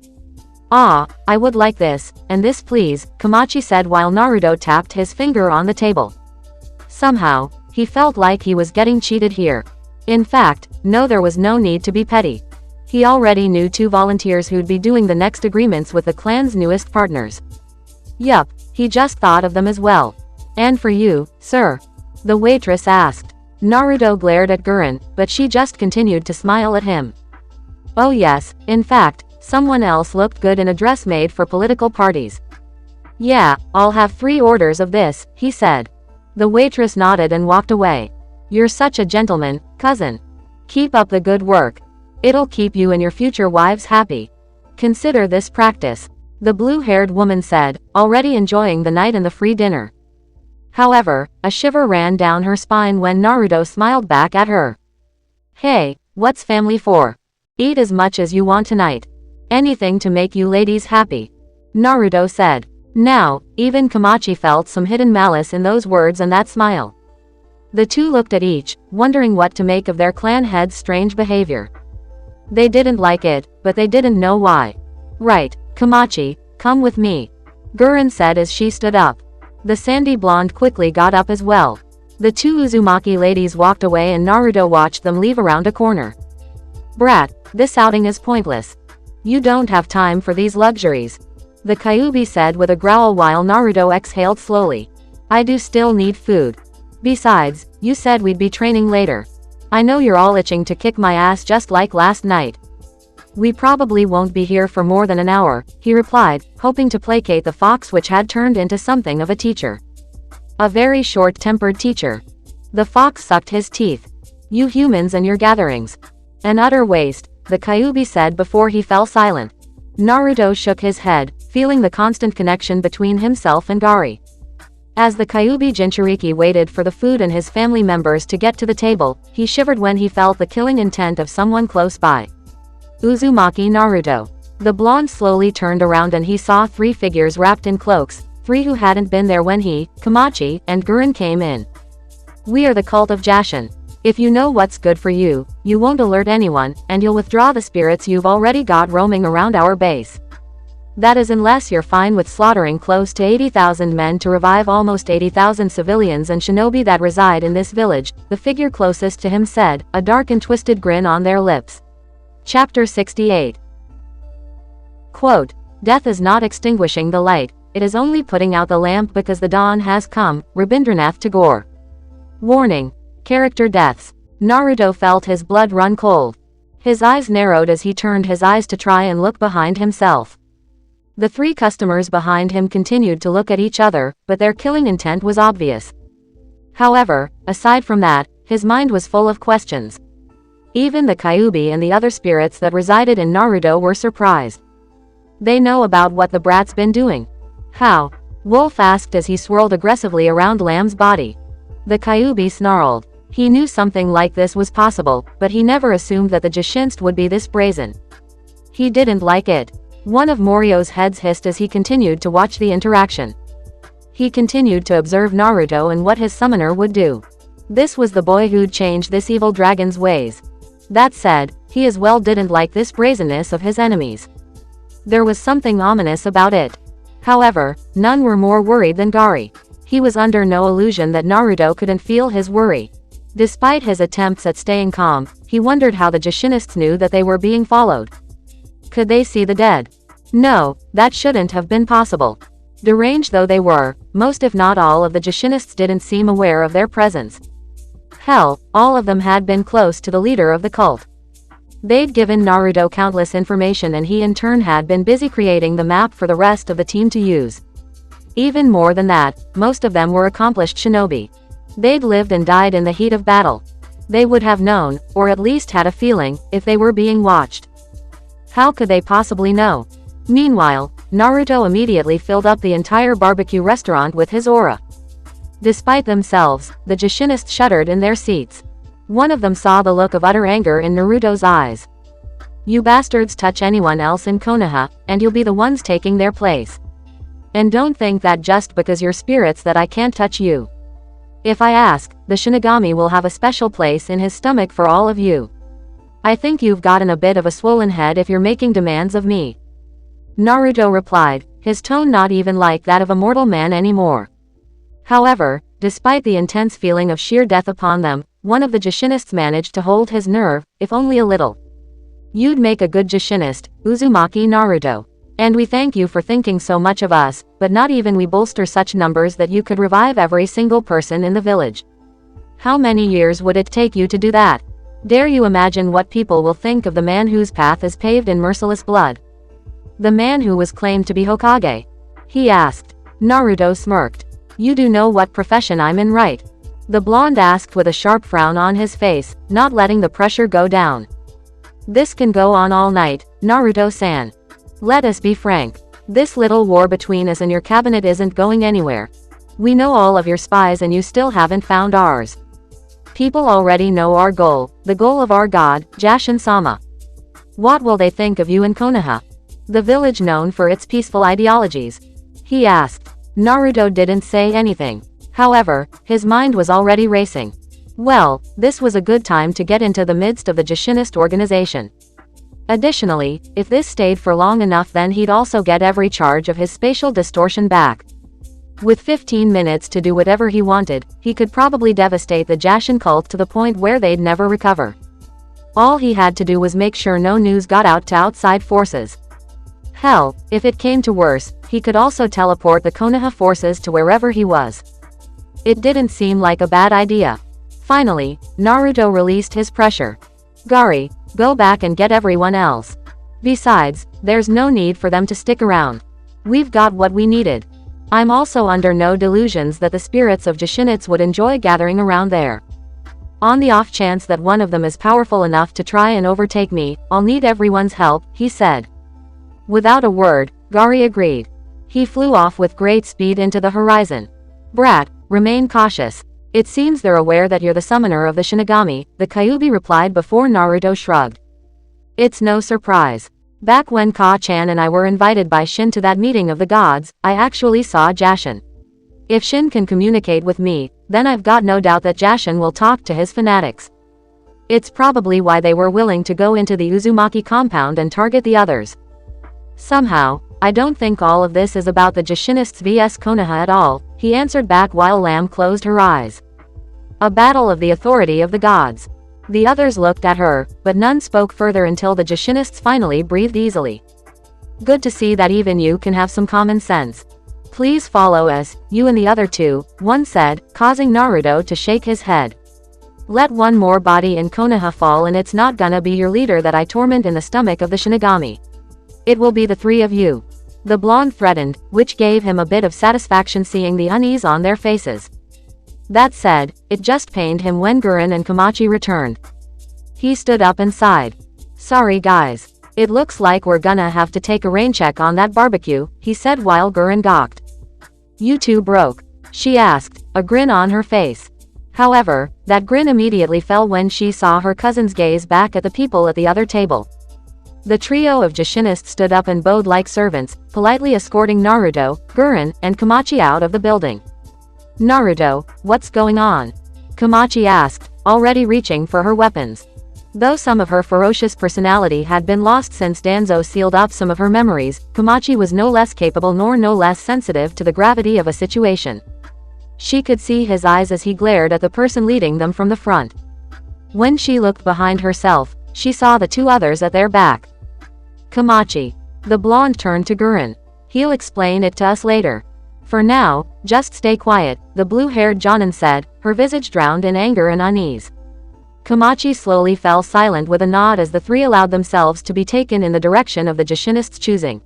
Ah, I would like this, and this please, Komachi said while Naruto tapped his finger on the table. Somehow, he felt like he was getting cheated here. In fact, no, there was no need to be petty. He already knew 2 volunteers who'd be doing the next agreements with the clan's newest partners. Yup, he just thought of them as well. And for you, sir? The waitress asked. Naruto glared at Gurren, but she just continued to smile at him. Oh yes, in fact, someone else looked good in a dress made for political parties. Yeah, I'll have 3 orders of this, he said. The waitress nodded and walked away. You're such a gentleman, cousin. Keep up the good work. It'll keep you and your future wives happy. Consider this practice, the blue-haired woman said, already enjoying the night and the free dinner. However, a shiver ran down her spine when Naruto smiled back at her. Hey, what's family for? Eat as much as you want tonight. Anything to make you ladies happy, Naruto said. Now, even Komachi felt some hidden malice in those words and that smile. The two looked at each, wondering what to make of their clan head's strange behavior. They didn't like it, but they didn't know why. Right, Komachi, come with me, Gurren said as she stood up. The sandy blonde quickly got up as well. The 2 Uzumaki ladies walked away and Naruto watched them leave around a corner. Brat, this outing is pointless. You don't have time for these luxuries, the Kyuubi said with a growl while Naruto exhaled slowly. I do still need food. Besides, you said we'd be training later. I know you're all itching to kick my ass just like last night. We probably won't be here for more than an hour, he replied, hoping to placate the fox which had turned into something of a teacher. A very short-tempered teacher. The fox sucked his teeth. You humans and your gatherings. An utter waste, the Kyuubi said before he fell silent. Naruto shook his head, feeling the constant connection between himself and Gari. As the Kyuubi Jinchuriki waited for the food and his family members to get to the table, he shivered when he felt the killing intent of someone close by. Uzumaki Naruto. The blonde slowly turned around and he saw 3 figures wrapped in cloaks, 3 who hadn't been there when he, Kamachi, and Gurren came in. We are the cult of Jashin. If you know what's good for you, you won't alert anyone, and you'll withdraw the spirits you've already got roaming around our base. That is unless you're fine with slaughtering close to 80,000 men to revive almost 80,000 civilians and shinobi that reside in this village, the figure closest to him said, a dark and twisted grin on their lips. Chapter 68. Quote, Death is not extinguishing the light, it is only putting out the lamp because the dawn has come. Rabindranath Tagore. Warning. Character deaths. Naruto felt his blood run cold. His eyes narrowed as he turned his eyes to try and look behind himself. The 3 customers behind him continued to look at each other, but their killing intent was obvious. However, aside from that, his mind was full of questions. Even the Kyuubi and the other spirits that resided in Naruto were surprised. They know about what the brat's been doing. How? Wolf asked as he swirled aggressively around Lamb's body. The Kyuubi snarled. He knew something like this was possible, but he never assumed that the Jashinst would be this brazen. He didn't like it. One of Morio's heads hissed as he continued to watch the interaction. He continued to observe Naruto and what his summoner would do. This was the boy who'd changed this evil dragon's ways. That said, he as well didn't like this brazenness of his enemies. There was something ominous about it. However, none were more worried than Gari. He was under no illusion that Naruto couldn't feel his worry. Despite his attempts at staying calm, he wondered how the Jashinists knew that they were being followed. Could they see the dead? No, that shouldn't have been possible. Deranged though they were, most if not all of the Jashinists didn't seem aware of their presence. Hell, all of them had been close to the leader of the cult. They'd given Naruto countless information and he in turn had been busy creating the map for the rest of the team to use. Even more than that, most of them were accomplished shinobi. They'd lived and died in the heat of battle. They would have known, or at least had a feeling, if they were being watched. How could they possibly know? Meanwhile, Naruto immediately filled up the entire barbecue restaurant with his aura. Despite themselves, the Jashinists shuddered in their seats. One of them saw the look of utter anger in Naruto's eyes. You bastards touch anyone else in Konoha, and you'll be the ones taking their place. And don't think that just because you're spirits that I can't touch you. If I ask, the Shinigami will have a special place in his stomach for all of you. I think you've gotten a bit of a swollen head if you're making demands of me. Naruto replied, his tone not even like that of a mortal man anymore. However, despite the intense feeling of sheer death upon them, one of the Jashinists managed to hold his nerve, if only a little. You'd make a good Jashinist, Uzumaki Naruto. And we thank you for thinking so much of us, but not even we bolster such numbers that you could revive every single person in the village. How many years would it take you to do that? Dare you imagine what people will think of the man whose path is paved in merciless blood? The man who was claimed to be Hokage? He asked. Naruto smirked. You do know what profession I'm in, right? The blonde asked with a sharp frown on his face, not letting the pressure go down. This can go on all night, Naruto-san. Let us be frank. This little war between us and your cabinet isn't going anywhere. We know all of your spies and you still haven't found ours. People already know our goal, the goal of our god, Jashin-sama. What will they think of you in Konoha? The village known for its peaceful ideologies? He asked. Naruto didn't say anything. However, his mind was already racing. Well, this was a good time to get into the midst of the Jashinist organization. Additionally, if this stayed for long enough then he'd also get every charge of his spatial distortion back. With 15 minutes to do whatever he wanted, he could probably devastate the Jashin cult to the point where they'd never recover. All he had to do was make sure no news got out to outside forces. Hell, if it came to worse, he could also teleport the Konoha forces to wherever he was. It didn't seem like a bad idea. Finally, Naruto released his pressure. Gari, go back and get everyone else. Besides, there's no need for them to stick around. We've got what we needed. I'm also under no delusions that the spirits of Jashinits would enjoy gathering around there. On the off chance that one of them is powerful enough to try and overtake me, I'll need everyone's help, he said. Without a word, Gari agreed. He flew off with great speed into the horizon. Brat, remain cautious. It seems they're aware that you're the summoner of the Shinigami, the Kyuubi replied before Naruto shrugged. It's no surprise. Back when Ka-chan and I were invited by Shin to that meeting of the gods, I actually saw Jashin. If Shin can communicate with me, then I've got no doubt that Jashin will talk to his fanatics. It's probably why they were willing to go into the Uzumaki compound and target the others. Somehow, I don't think all of this is about the Jashinists vs Konoha at all, he answered back while Lamb closed her eyes. A battle of the authority of the gods. The others looked at her, but none spoke further until the Jashinists finally breathed easily. Good to see that even you can have some common sense. Please follow us, you and the other two, one said, causing Naruto to shake his head. Let one more body in Konoha fall and it's not gonna be your leader that I torment in the stomach of the Shinigami. It will be the three of you. The blonde threatened, which gave him a bit of satisfaction seeing the unease on their faces. That said, it just pained him when Gurren and Komachi returned. He stood up and sighed. Sorry guys. It looks like we're gonna have to take a rain check on that barbecue, he said while Gurren gawked. You two broke? She asked, a grin on her face. However, that grin immediately fell when she saw her cousin's gaze back at the people at the other table. The trio of Jashinists stood up and bowed like servants, politely escorting Naruto, Gurren, and Komachi out of the building. Naruto, what's going on? Komachi asked, already reaching for her weapons. Though some of her ferocious personality had been lost since Danzo sealed up some of her memories, Komachi was no less capable nor no less sensitive to the gravity of a situation. She could see his eyes as he glared at the person leading them from the front. When she looked behind herself, she saw the two others at their back. Komachi. The blonde turned to Gurren. He'll explain it to us later. For now, just stay quiet, the blue-haired Jonin said, her visage drowned in anger and unease. Komachi slowly fell silent with a nod as the three allowed themselves to be taken in the direction of the Jashinists' choosing.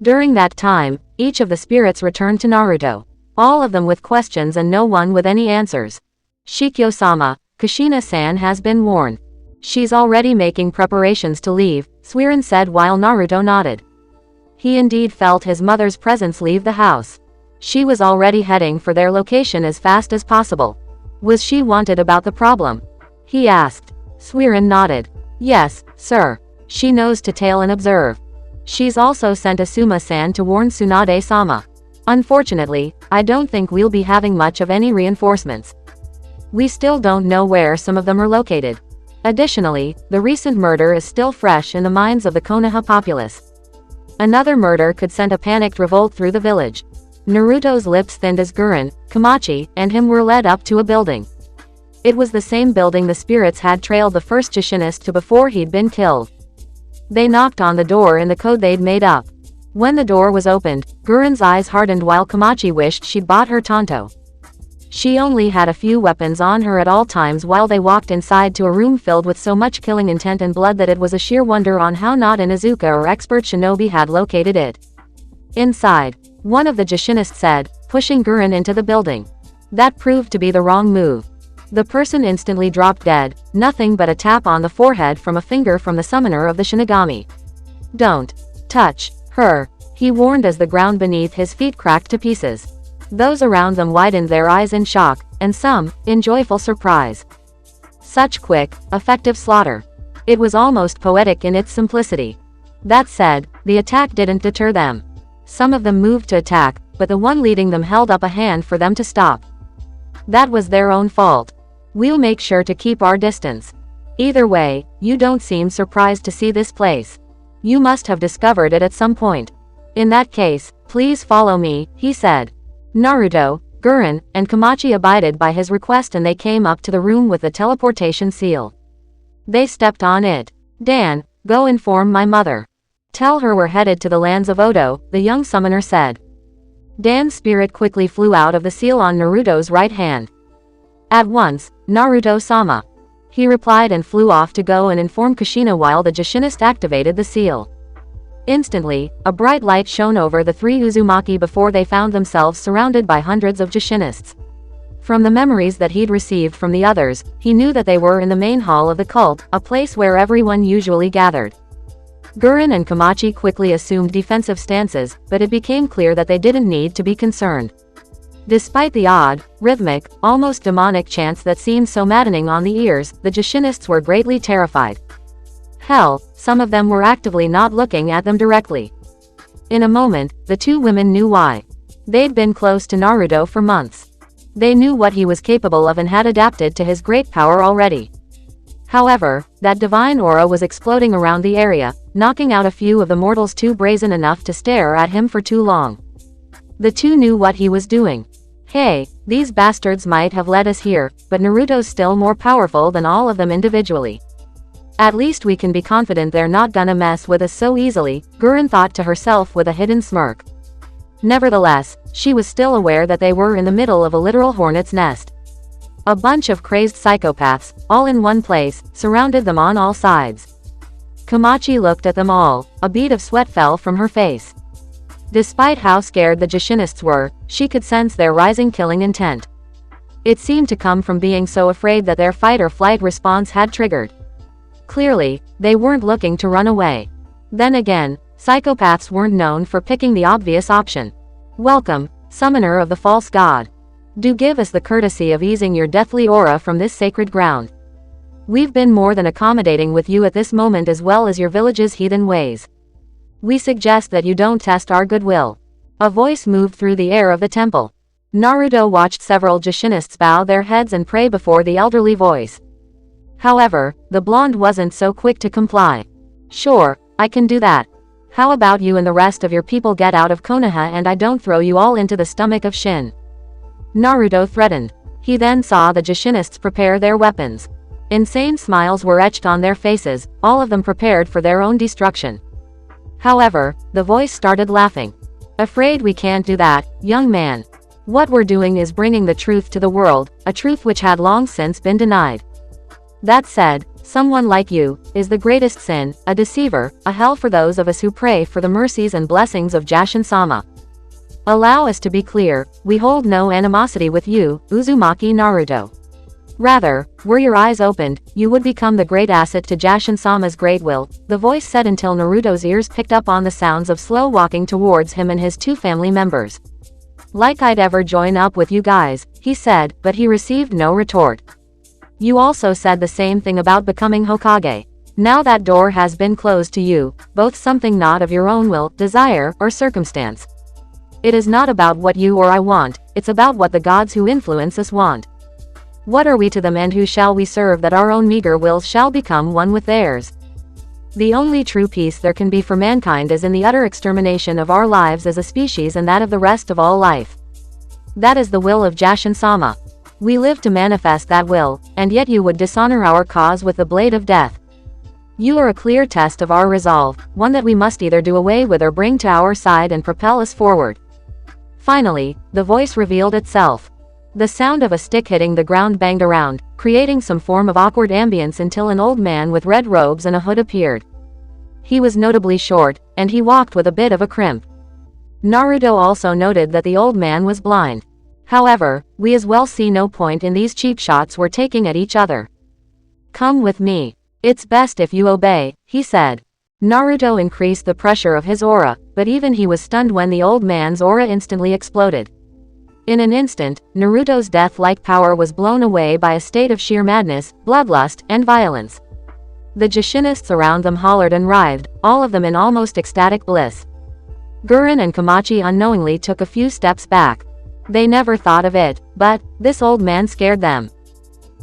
During that time, each of the spirits returned to Naruto. All of them with questions and no one with any answers. Shikyo-sama, Kushina-san has been warned. She's already making preparations to leave, Suiren said while Naruto nodded. He indeed felt his mother's presence leave the house. She was already heading for their location as fast as possible. Was she wanted about the problem? He asked. Suiren nodded. Yes, sir. She knows to tail and observe. She's also sent Asuma-san to warn Tsunade-sama. Unfortunately, I don't think we'll be having much of any reinforcements. We still don't know where some of them are located. Additionally, the recent murder is still fresh in the minds of the Konoha populace. Another murder could send a panicked revolt through the village. Naruto's lips thinned as Gurren, Komachi, and him were led up to a building. It was the same building the spirits had trailed the first Jashinist to before he'd been killed. They knocked on the door in the code they'd made up. When the door was opened, Gurren's eyes hardened while Komachi wished she'd bought her Tonto. She only had a few weapons on her at all times while they walked inside to a room filled with so much killing intent and blood that it was a sheer wonder on how not an Izuka or expert shinobi had located it. Inside, one of the Jashinists said, pushing Gurren into the building. That proved to be the wrong move. The person instantly dropped dead, nothing but a tap on the forehead from a finger from the summoner of the Shinigami. Don't touch her, he warned as the ground beneath his feet cracked to pieces. Those around them widened their eyes in shock, and some, in joyful surprise. Such quick, effective slaughter. It was almost poetic in its simplicity. That said, the attack didn't deter them. Some of them moved to attack, but the one leading them held up a hand for them to stop. That was their own fault. We'll make sure to keep our distance. Either way, you don't seem surprised to see this place. You must have discovered it at some point. In that case, please follow me, he said. Naruto, Gurren, and Komachi abided by his request and they came up to the room with the teleportation seal. They stepped on it. Dan, go inform my mother. Tell her we're headed to the lands of Odo, the young summoner said. Dan's spirit quickly flew out of the seal on Naruto's right hand. At once, Naruto-sama. He replied and flew off to go and inform Kushina while the Jashinist activated the seal. Instantly, a bright light shone over the three Uzumaki before they found themselves surrounded by hundreds of Jashinists. From the memories that he'd received from the others, he knew that they were in the main hall of the cult, a place where everyone usually gathered. Gurren and Komachi quickly assumed defensive stances, but it became clear that they didn't need to be concerned. Despite the odd, rhythmic, almost demonic chants that seemed so maddening on the ears, the Jashinists were greatly terrified. Hell, some of them were actively not looking at them directly. In a moment, the two women knew why. They'd been close to Naruto for months. They knew what he was capable of and had adapted to his great power already. However, that divine aura was exploding around the area, knocking out a few of the mortals too brazen enough to stare at him for too long. The two knew what he was doing. Hey, these bastards might have led us here, but Naruto's still more powerful than all of them individually. At least we can be confident they're not gonna mess with us so easily, Gurren thought to herself with a hidden smirk. Nevertheless, she was still aware that they were in the middle of a literal hornet's nest. A bunch of crazed psychopaths, all in one place, surrounded them on all sides. Komachi looked at them all, a bead of sweat fell from her face. Despite how scared the Jashinists were, she could sense their rising killing intent. It seemed to come from being so afraid that their fight-or-flight response had triggered. Clearly, they weren't looking to run away. Then again, psychopaths weren't known for picking the obvious option. Welcome, summoner of the false god. Do give us the courtesy of easing your deathly aura from this sacred ground. We've been more than accommodating with you at this moment as well as your village's heathen ways. We suggest that you don't test our goodwill. A voice moved through the air of the temple. Naruto watched several Jashinists bow their heads and pray before the elderly voice. However, the blonde wasn't so quick to comply. Sure, I can do that. How about you and the rest of your people get out of Konoha and I don't throw you all into the stomach of Shin? Naruto threatened. He then saw the Jashinists prepare their weapons. Insane smiles were etched on their faces, all of them prepared for their own destruction. However, the voice started laughing. Afraid we can't do that, young man. What we're doing is bringing the truth to the world, a truth which had long since been denied. That said, someone like you is the greatest sin, a deceiver, a hell for those of us who pray for the mercies and blessings of Jashin-sama. Allow us to be clear, we hold no animosity with you, Uzumaki Naruto. Rather, were your eyes opened, you would become the great asset to Jashin-sama's great will, the voice said until Naruto's ears picked up on the sounds of slow walking towards him and his two family members. Like I'd ever join up with you guys, he said, but he received no retort. You also said the same thing about becoming Hokage. Now that door has been closed to you, both something not of your own will, desire, or circumstance. It is not about what you or I want, it's about what the gods who influence us want. What are we to them and who shall we serve that our own meager wills shall become one with theirs? The only true peace there can be for mankind is in the utter extermination of our lives as a species and that of the rest of all life. That is the will of Jashin-sama. We live to manifest that will, and yet you would dishonor our cause with the blade of death. You are a clear test of our resolve, one that we must either do away with or bring to our side and propel us forward. Finally, the voice revealed itself. The sound of a stick hitting the ground banged around, creating some form of awkward ambience until an old man with red robes and a hood appeared. He was notably short, and he walked with a bit of a crimp. Naruto also noted that the old man was blind. However, we as well see no point in these cheap shots we're taking at each other. Come with me. It's best if you obey, he said. Naruto increased the pressure of his aura, but even he was stunned when the old man's aura instantly exploded. In an instant, Naruto's death-like power was blown away by a state of sheer madness, bloodlust, and violence. The Jashinists around them hollered and writhed, all of them in almost ecstatic bliss. Gurren and Komachi unknowingly took a few steps back. They never thought of it, but this old man scared them.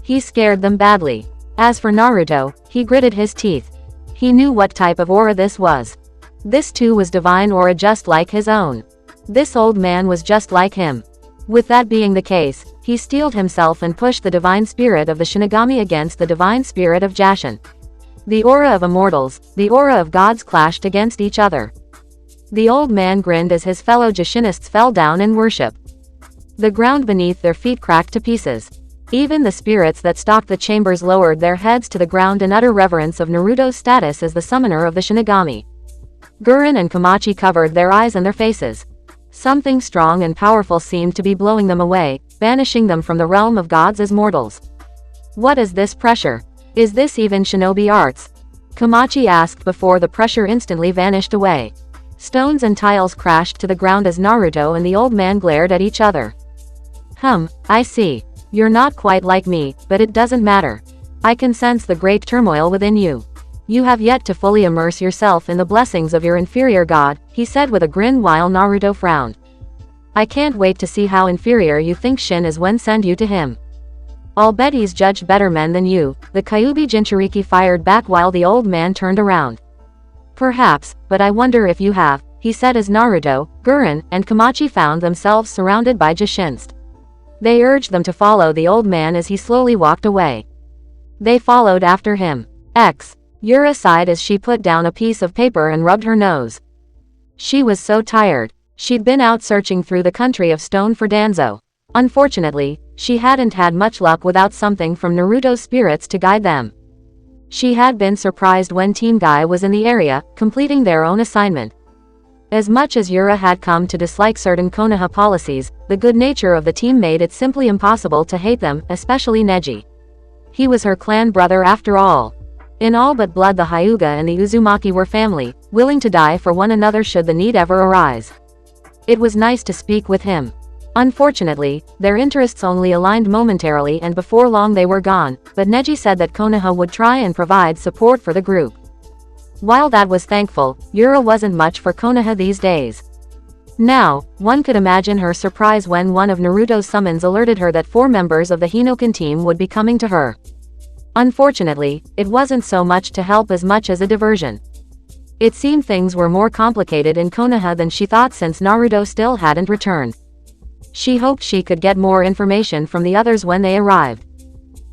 He scared them badly. As for Naruto, he gritted his teeth. He knew what type of aura this was. This too was divine aura just like his own. This old man was just like him. With that being the case, he steeled himself and pushed the divine spirit of the Shinigami against the divine spirit of Jashin. The aura of immortals, the aura of gods clashed against each other. The old man grinned as his fellow Jashinists fell down in worship. The ground beneath their feet cracked to pieces. Even the spirits that stalked the chambers lowered their heads to the ground in utter reverence of Naruto's status as the summoner of the Shinigami. Gurren and Komachi covered their eyes and their faces. Something strong and powerful seemed to be blowing them away, banishing them from the realm of gods as mortals. What is this pressure? Is this even shinobi arts? Komachi asked before the pressure instantly vanished away. Stones and tiles crashed to the ground as Naruto and the old man glared at each other. I see. You're not quite like me, but it doesn't matter. I can sense the great turmoil within you. You have yet to fully immerse yourself in the blessings of your inferior god, he said with a grin while Naruto frowned. I can't wait to see how inferior you think Shin is when send you to him. I'll bet he's judged better men than you, the Kyuubi Jinchuriki fired back while the old man turned around. Perhaps, but I wonder if you have, he said as Naruto, Gurren, and Komachi found themselves surrounded by Jashinst. They urged them to follow the old man as he slowly walked away. They followed after him. Yura sighed as she put down a piece of paper and rubbed her nose. She was so tired. She'd been out searching through the country of stone for Danzo. Unfortunately, she hadn't had much luck without something from Naruto's spirits to guide them. She had been surprised when Team Guy was in the area, completing their own assignment. As much as Yura had come to dislike certain Konoha policies, the good nature of the team made it simply impossible to hate them, especially Neji. He was her clan brother after all. In all but blood the Hyuga and the Uzumaki were family, willing to die for one another should the need ever arise. It was nice to speak with him. Unfortunately, their interests only aligned momentarily and before long they were gone, but Neji said that Konoha would try and provide support for the group. While that was thankful, Yura wasn't much for Konoha these days. Now, one could imagine her surprise when one of Naruto's summons alerted her that 4 members of the Hinoken team would be coming to her. Unfortunately, it wasn't so much to help as much as a diversion. It seemed things were more complicated in Konoha than she thought since Naruto still hadn't returned. She hoped she could get more information from the others when they arrived.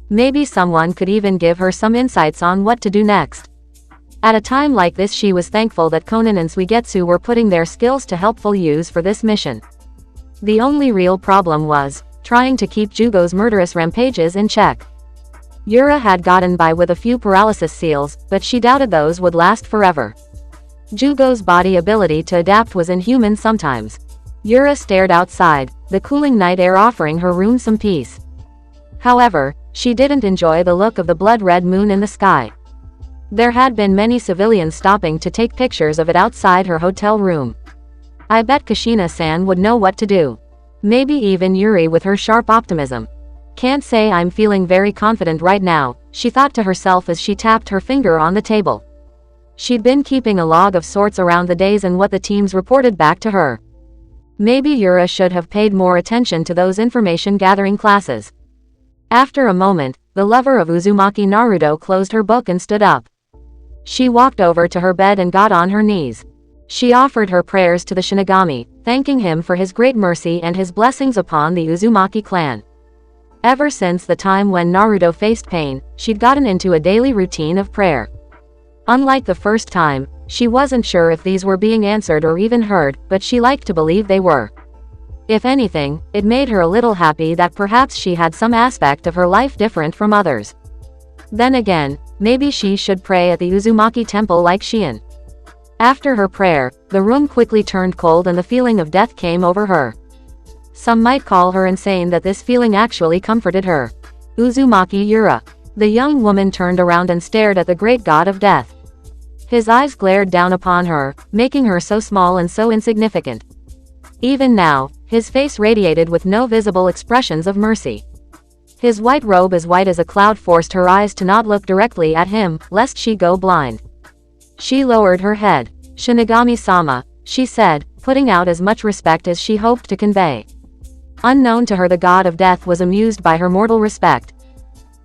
Maybe someone could even give her some insights on what to do next. At a time like this she was thankful that Konan and Suigetsu were putting their skills to helpful use for this mission. The only real problem was trying to keep Jugo's murderous rampages in check. Yura had gotten by with a few paralysis seals, but she doubted those would last forever. Jugo's body ability to adapt was inhuman sometimes. Yura stared outside, the cooling night air offering her room some peace. However, she didn't enjoy the look of the blood-red moon in the sky. There had been many civilians stopping to take pictures of it outside her hotel room. I bet Kushina-san would know what to do. Maybe even Yuri with her sharp optimism. Can't say I'm feeling very confident right now, she thought to herself as she tapped her finger on the table. She'd been keeping a log of sorts around the days and what the teams reported back to her. Maybe Yura should have paid more attention to those information-gathering classes. After a moment, the lover of Uzumaki Naruto closed her book and stood up. She walked over to her bed and got on her knees. She offered her prayers to the Shinigami, thanking him for his great mercy and his blessings upon the Uzumaki clan. Ever since the time when Naruto faced pain, she'd gotten into a daily routine of prayer. Unlike the first time, she wasn't sure if these were being answered or even heard, but she liked to believe they were. If anything, it made her a little happy that perhaps she had some aspect of her life different from others. Then again, maybe she should pray at the Uzumaki temple like Shion. After her prayer, the room quickly turned cold and the feeling of death came over her. Some might call her insane that this feeling actually comforted her. Uzumaki Yura. The young woman turned around and stared at the great god of death. His eyes glared down upon her, making her so small and so insignificant. Even now, his face radiated with no visible expressions of mercy. His white robe as white as a cloud forced her eyes to not look directly at him, lest she go blind. She lowered her head. Shinigami-sama, she said, putting out as much respect as she hoped to convey. Unknown to her, the god of death was amused by her mortal respect.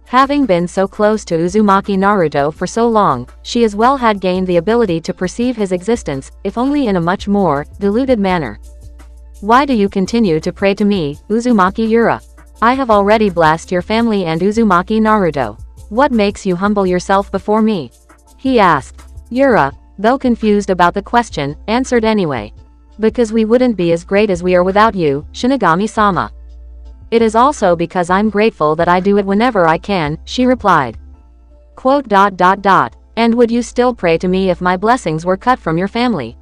Having been so close to Uzumaki Naruto for so long, she as well had gained the ability to perceive his existence, if only in a much more diluted manner. Why do you continue to pray to me, Uzumaki Yura? I have already blessed your family and Uzumaki Naruto. What makes you humble yourself before me? He asked. Yura, though confused about the question, answered anyway. Because we wouldn't be as great as we are without you, Shinigami-sama. It is also because I'm grateful that I do it whenever I can, she replied. And would you still pray to me if my blessings were cut from your family?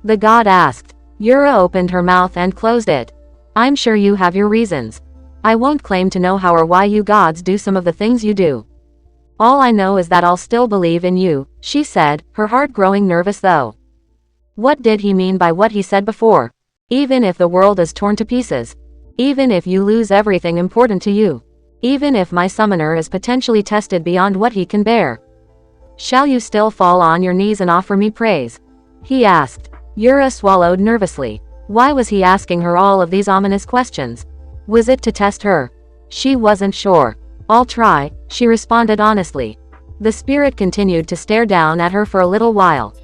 The god asked. Yura opened her mouth and closed it. I'm sure you have your reasons. I won't claim to know how or why you gods do some of the things you do. All I know is that I'll still believe in you, she said, her heart growing nervous though. What did he mean by what he said before? Even if the world is torn to pieces, Even if you lose everything important to you. Even if my summoner is potentially tested beyond what he can bear. Shall you still fall on your knees and offer me praise? He asked. Yura swallowed nervously. Why was he asking her all of these ominous questions? Was it to test her? She wasn't sure. I'll try, she responded honestly. The spirit continued to stare down at her for a little while.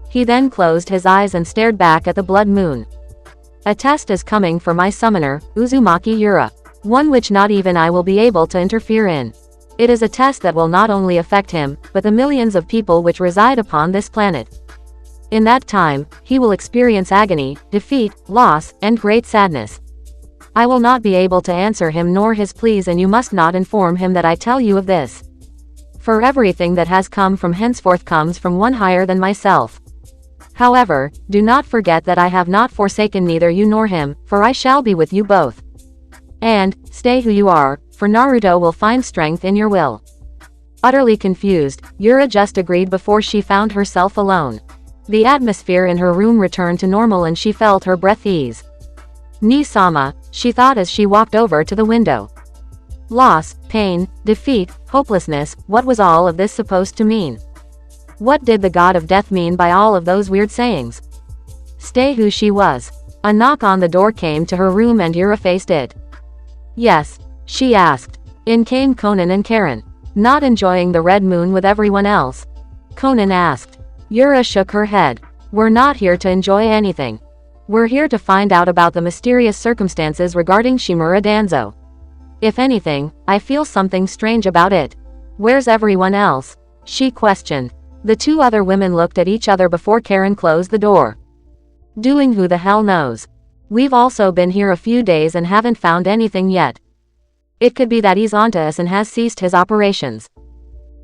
He then closed his eyes and stared back at the blood moon. A test is coming for my summoner, Uzumaki Yura. One which not even I will be able to interfere in. It is a test that will not only affect him, but the millions of people which reside upon this planet. In that time, he will experience agony, defeat, loss, and great sadness. I will not be able to answer him nor his pleas, and you must not inform him that I tell you of this. For everything that has come from henceforth comes from one higher than myself. However, do not forget that I have not forsaken neither you nor him, for I shall be with you both. And, stay who you are, for Naruto will find strength in your will. Utterly confused, Yura just agreed before she found herself alone. The atmosphere in her room returned to normal and she felt her breath ease. Ni-sama, she thought as she walked over to the window. Loss, pain, defeat, hopelessness, what was all of this supposed to mean? What did the god of death mean by all of those weird sayings? Stay who she was. A knock on the door came to her room and Yura faced it. Yes, she asked. In came Conan and Karen. Not enjoying the red moon with everyone else? Conan asked. Yura shook her head. We're not here to enjoy anything. We're here to find out about the mysterious circumstances regarding Shimura Danzo. If anything, I feel something strange about it. Where's everyone else? She questioned. The two other women looked at each other before Karen closed the door. Doing who the hell knows? We've also been here a few days and haven't found anything yet. It could be that he's onto us and has ceased his operations.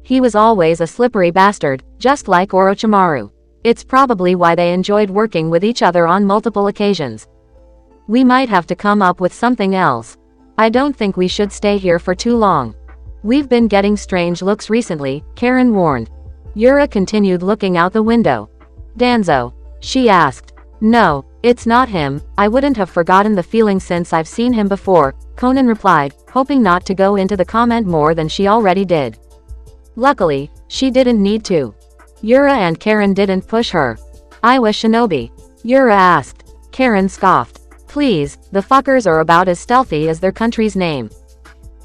He was always a slippery bastard, just like Orochimaru. It's probably why they enjoyed working with each other on multiple occasions. We might have to come up with something else. I don't think we should stay here for too long. We've been getting strange looks recently, Karen warned. Yura continued looking out the window. Danzo? She asked. No, it's not him, I wouldn't have forgotten the feeling since I've seen him before, Conan replied, hoping not to go into the comment more than she already did. Luckily, she didn't need to. Yura and Karen didn't push her. I was shinobi. Yura asked. Karen scoffed. Please, the fuckers are about as stealthy as their country's name.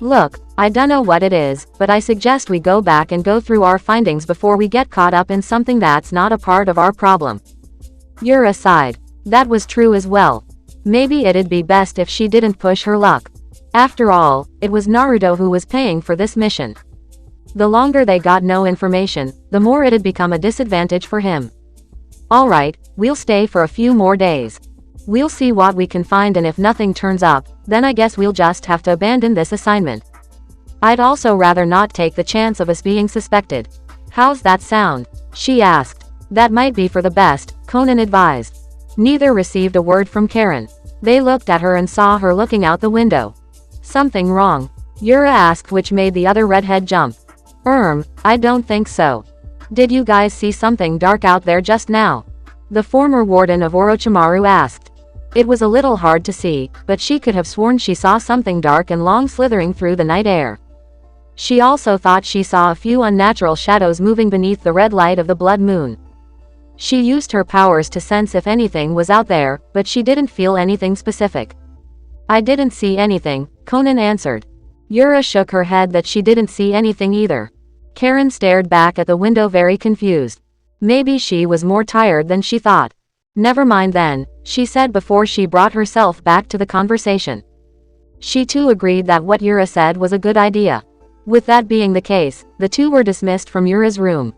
Look, I dunno what it is, but I suggest we go back and go through our findings before we get caught up in something that's not a part of our problem. Yura sighed. That was true as well. Maybe it'd be best if she didn't push her luck. After all, it was Naruto who was paying for this mission. The longer they got no information, the more it'd become a disadvantage for him. Alright, we'll stay for a few more days. We'll see what we can find, and if nothing turns up, then I guess we'll just have to abandon this assignment. I'd also rather not take the chance of us being suspected. How's that sound? She asked. That might be for the best, Conan advised. Neither received a word from Karen. They looked at her and saw her looking out the window. Something wrong? Yura asked, which made the other redhead jump. I don't think so. Did you guys see something dark out there just now? The former warden of Orochimaru asked. It was a little hard to see, but she could have sworn she saw something dark and long slithering through the night air. She also thought she saw a few unnatural shadows moving beneath the red light of the blood moon. She used her powers to sense if anything was out there, but she didn't feel anything specific. I didn't see anything, Conan answered. Yura shook her head that she didn't see anything either. Karen stared back at the window very confused. Maybe she was more tired than she thought. Never mind then, she said before she brought herself back to the conversation. She too agreed that what Yura said was a good idea. With that being the case, the two were dismissed from Yura's room.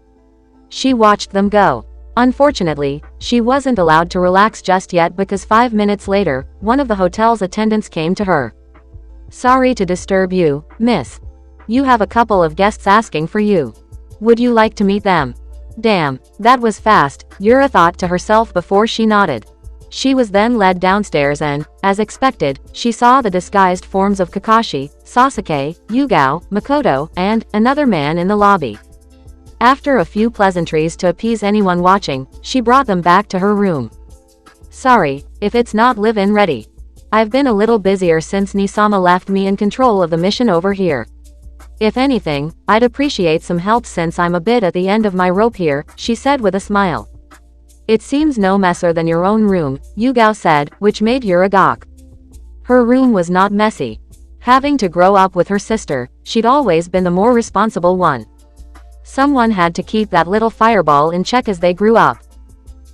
She watched them go. Unfortunately, she wasn't allowed to relax just yet because 5 minutes later, one of the hotel's attendants came to her. Sorry to disturb you, miss. You have a couple of guests asking for you. Would you like to meet them? Damn, that was fast, Yura thought to herself before she nodded. She was then led downstairs and, as expected, she saw the disguised forms of Kakashi, Sasuke, Yugao, Makoto, and another man in the lobby. After a few pleasantries to appease anyone watching, she brought them back to her room. Sorry, if it's not live-in ready. I've been a little busier since Nisama left me in control of the mission over here. If anything, I'd appreciate some help since I'm a bit at the end of my rope here, she said with a smile. It seems no messer than your own room, Yugao said, which made Yura gawk. Her room was not messy. Having to grow up with her sister, she'd always been the more responsible one. Someone had to keep that little fireball in check as they grew up.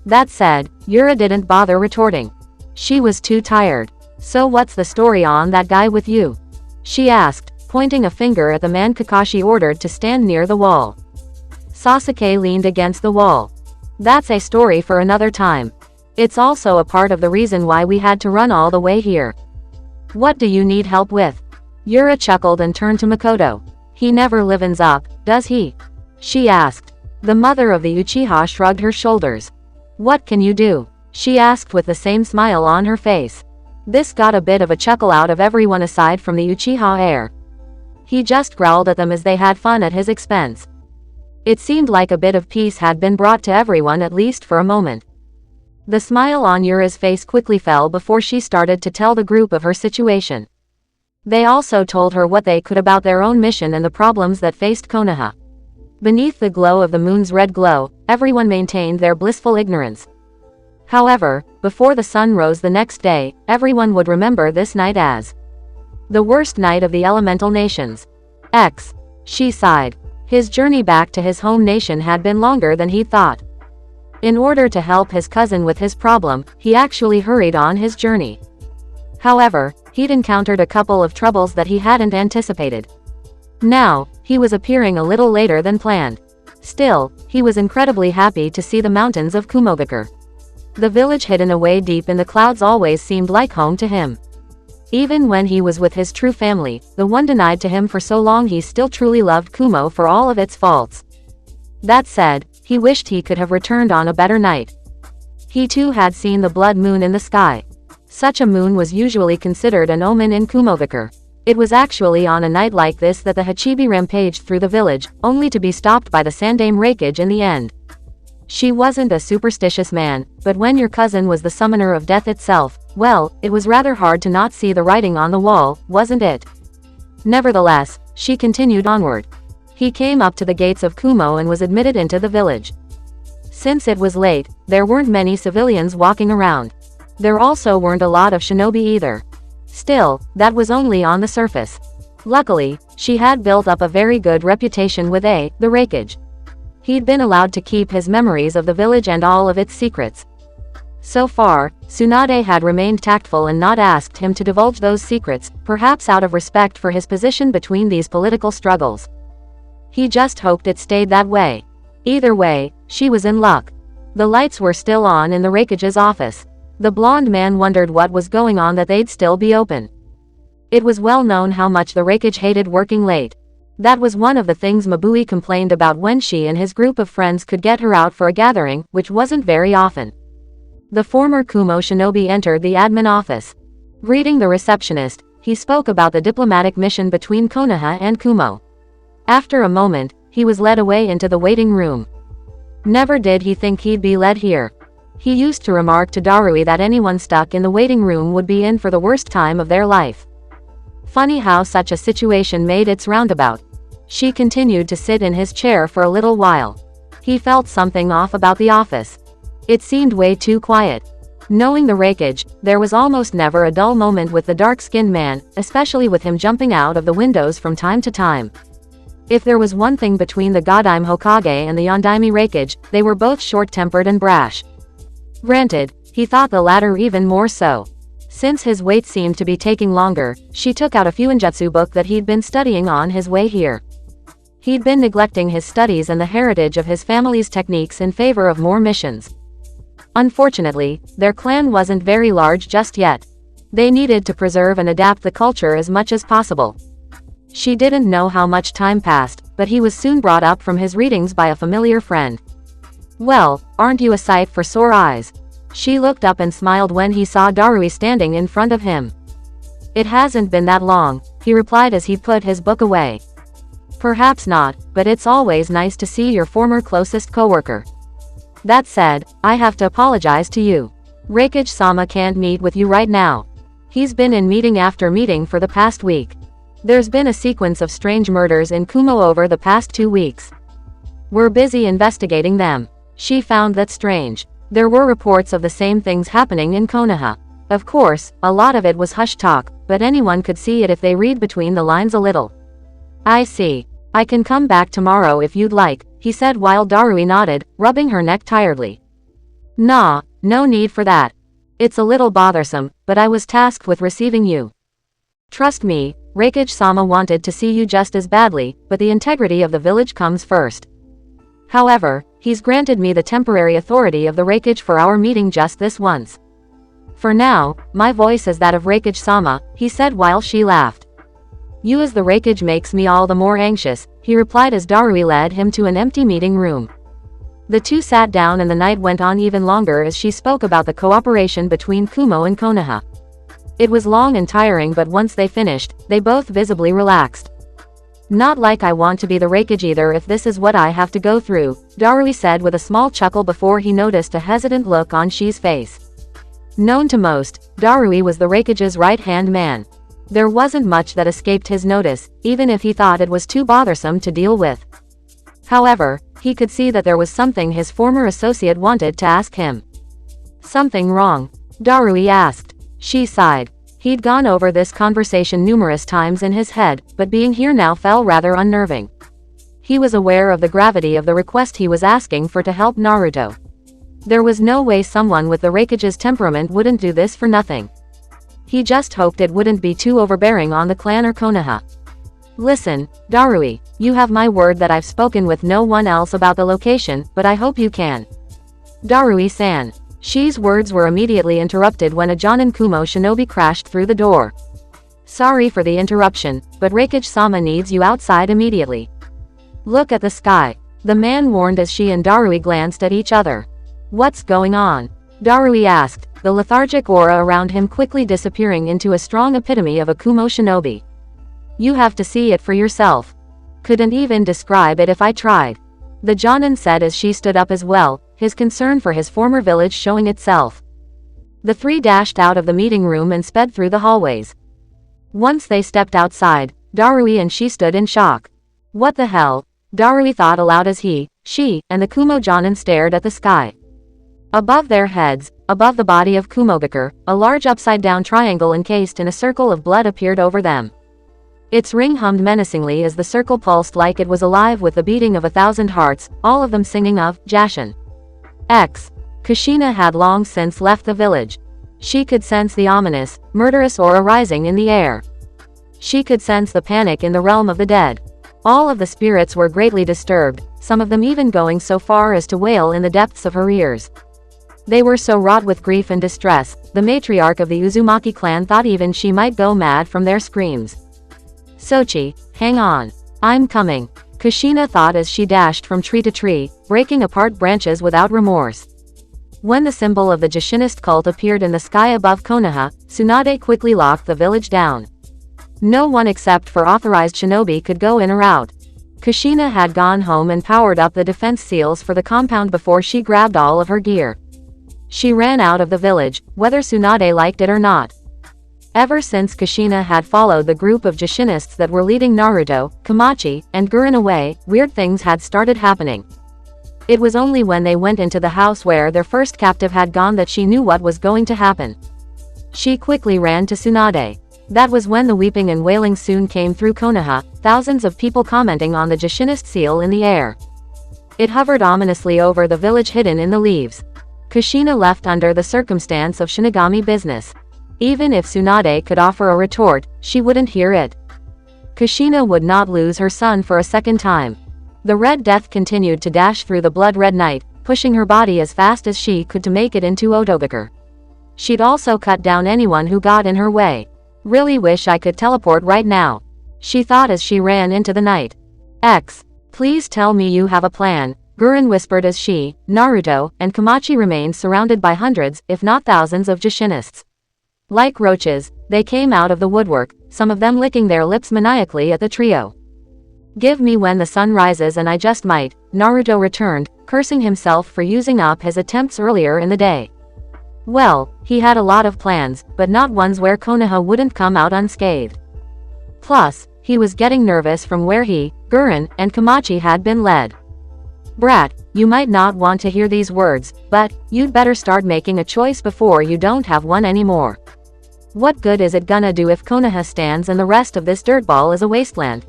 That said, Yura didn't bother retorting. She was too tired. So what's the story on that guy with you? She asked, pointing a finger at the man Kakashi ordered to stand near the wall. Sasuke leaned against the wall. That's a story for another time. It's also a part of the reason why we had to run all the way here. What do you need help with? Yura chuckled and turned to Makoto. He never livens up, does he? She asked. The mother of the Uchiha shrugged her shoulders. What can you do? She asked with the same smile on her face. This got a bit of a chuckle out of everyone aside from the Uchiha heir. He just growled at them as they had fun at his expense. It seemed like a bit of peace had been brought to everyone at least for a moment. The smile on Yura's face quickly fell before she started to tell the group of her situation. They also told her what they could about their own mission and the problems that faced Konoha. Beneath the glow of the moon's red glow, everyone maintained their blissful ignorance. However, before the sun rose the next day, everyone would remember this night as the worst night of the elemental nations. She sighed. His journey back to his home nation had been longer than he thought. In order to help his cousin with his problem, he actually hurried on his journey. However, he'd encountered a couple of troubles that he hadn't anticipated. Now, he was appearing a little later than planned. Still, he was incredibly happy to see the mountains of Kumogakure. The village hidden away deep in the clouds always seemed like home to him. Even when he was with his true family, the one denied to him for so long, he still truly loved Kumo for all of its faults. That said, he wished he could have returned on a better night. He too had seen the blood moon in the sky. Such a moon was usually considered an omen in Kumogakure. It was actually on a night like this that the Hachibi rampaged through the village, only to be stopped by the Sandame Raikage in the end. She wasn't a superstitious man, but when your cousin was the summoner of death itself, well, it was rather hard to not see the writing on the wall, wasn't it? Nevertheless, she continued onward. He came up to the gates of Kumo and was admitted into the village. Since it was late, there weren't many civilians walking around. There also weren't a lot of shinobi either. Still, that was only on the surface. Luckily, she had built up a very good reputation with the Raikage. He'd been allowed to keep his memories of the village and all of its secrets. So far, Tsunade had remained tactful and not asked him to divulge those secrets, perhaps out of respect for his position between these political struggles. He just hoped it stayed that way. Either way, she was in luck. The lights were still on in the Raikage's office. The blonde man wondered what was going on that they'd still be open. It was well known how much the Raikage hated working late. That was one of the things Mabui complained about when she and his group of friends could get her out for a gathering, which wasn't very often. The former Kumo shinobi entered the admin office. Greeting the receptionist, he spoke about the diplomatic mission between Konoha and Kumo. After a moment, he was led away into the waiting room. Never did he think he'd be led here. He used to remark to Darui that anyone stuck in the waiting room would be in for the worst time of their life. Funny how such a situation made its roundabout. She continued to sit in his chair for a little while. He felt something off about the office. It seemed way too quiet. Knowing the Raikage, there was almost never a dull moment with the dark-skinned man, especially with him jumping out of the windows from time to time. If there was one thing between the Godime Hokage and the Yondaime Raikage, they were both short-tempered and brash. Granted, he thought the latter even more so. Since his wait seemed to be taking longer, she took out a Fuinjutsu book that he'd been studying on his way here. He'd been neglecting his studies and the heritage of his family's techniques in favor of more missions. Unfortunately, their clan wasn't very large just yet. They needed to preserve and adapt the culture as much as possible. She didn't know how much time passed, but he was soon brought up from his readings by a familiar friend. Well, aren't you a sight for sore eyes? She looked up and smiled when he saw Darui standing in front of him. It hasn't been that long, he replied as he put his book away. Perhaps not, but it's always nice to see your former closest coworker. That said, I have to apologize to you. Raikage-sama can't meet with you right now. He's been in meeting after meeting for the past week. There's been a sequence of strange murders in Kumo over the past 2 weeks. We're busy investigating them. She found that strange. There were reports of the same things happening in Konoha. Of course, a lot of it was hush talk, but anyone could see it if they read between the lines a little. I see. I can come back tomorrow if you'd like, he said while Darui nodded, rubbing her neck tiredly. Nah, no need for that. It's a little bothersome, but I was tasked with receiving you. Trust me, Reikage-sama wanted to see you just as badly, but the integrity of the village comes first. However, he's granted me the temporary authority of the Reikage for our meeting just this once. For now, my voice is that of Reikage-sama, he said while she laughed. You as the Reikage makes me all the more anxious, he replied as Darui led him to an empty meeting room. The two sat down and the night went on even longer as she spoke about the cooperation between Kumo and Konoha. It was long and tiring, but once they finished, they both visibly relaxed. Not like I want to be the Reikage either if this is what I have to go through, Darui said with a small chuckle before he noticed a hesitant look on Shi's face. Known to most, Darui was the Reikage's right-hand man. There wasn't much that escaped his notice, even if he thought it was too bothersome to deal with. However, he could see that there was something his former associate wanted to ask him. Something wrong? Darui asked. She sighed. He'd gone over this conversation numerous times in his head, but being here now felt rather unnerving. He was aware of the gravity of the request he was asking for to help Naruto. There was no way someone with the Reikage's temperament wouldn't do this for nothing. He just hoped it wouldn't be too overbearing on the clan or Konoha. Listen, Darui, you have my word that I've spoken with no one else about the location, but I hope you can. Darui-san. Shi's words were immediately interrupted when a Jonin Kumo shinobi crashed through the door. Sorry for the interruption, but Reikage-sama needs you outside immediately. Look at the sky. The man warned as she and Darui glanced at each other. What's going on? Darui asked, the lethargic aura around him quickly disappearing into a strong epitome of a Kumo shinobi. You have to see it for yourself. Couldn't even describe it if I tried. The Jonin said as she stood up as well, his concern for his former village showing itself. The three dashed out of the meeting room and sped through the hallways. Once they stepped outside, Darui and she stood in shock. What the hell? Darui thought aloud as she, and the Kumo Jonin stared at the sky. Above their heads, above the body of Kumogakure, a large upside-down triangle encased in a circle of blood appeared over them. Its ring hummed menacingly as the circle pulsed like it was alive with the beating of 1,000 hearts, all of them singing of Jashin. Kushina had long since left the village. She could sense the ominous, murderous aura rising in the air. She could sense the panic in the realm of the dead. All of the spirits were greatly disturbed, some of them even going so far as to wail in the depths of her ears. They were so wrought with grief and distress, the matriarch of the Uzumaki clan thought even she might go mad from their screams. Sochi, hang on. I'm coming. Kushina thought as she dashed from tree to tree, breaking apart branches without remorse. When the symbol of the Jashinist cult appeared in the sky above Konoha, Tsunade quickly locked the village down. No one except for authorized shinobi could go in or out. Kushina had gone home and powered up the defense seals for the compound before she grabbed all of her gear. She ran out of the village, whether Tsunade liked it or not. Ever since Kushina had followed the group of Jashinists that were leading Naruto, Kamachi, and Guren away, weird things had started happening. It was only when they went into the house where their first captive had gone that she knew what was going to happen. She quickly ran to Tsunade. That was when the weeping and wailing soon came through Konoha, thousands of people commenting on the Jashinist seal in the air. It hovered ominously over the village hidden in the leaves. Kushina left under the circumstance of Shinigami business. Even if Tsunade could offer a retort, she wouldn't hear it. Kushina would not lose her son for a second time. The Red Death continued to dash through the blood-red night, pushing her body as fast as she could to make it into Otogakure. She'd also cut down anyone who got in her way. Really wish I could teleport right now, she thought as she ran into the night. Please tell me you have a plan, Guren whispered as she, Naruto, and Kamachi remained surrounded by hundreds, if not thousands of Jashinists. Like roaches, they came out of the woodwork, some of them licking their lips maniacally at the trio. Give me when the sun rises and I just might, Naruto returned, cursing himself for using up his attempts earlier in the day. Well, he had a lot of plans, but not ones where Konoha wouldn't come out unscathed. Plus, he was getting nervous from where he, Gurren, and Komachi had been led. Brat, you might not want to hear these words, but you'd better start making a choice before you don't have one anymore. What good is it gonna do if Konoha stands and the rest of this dirtball is a wasteland?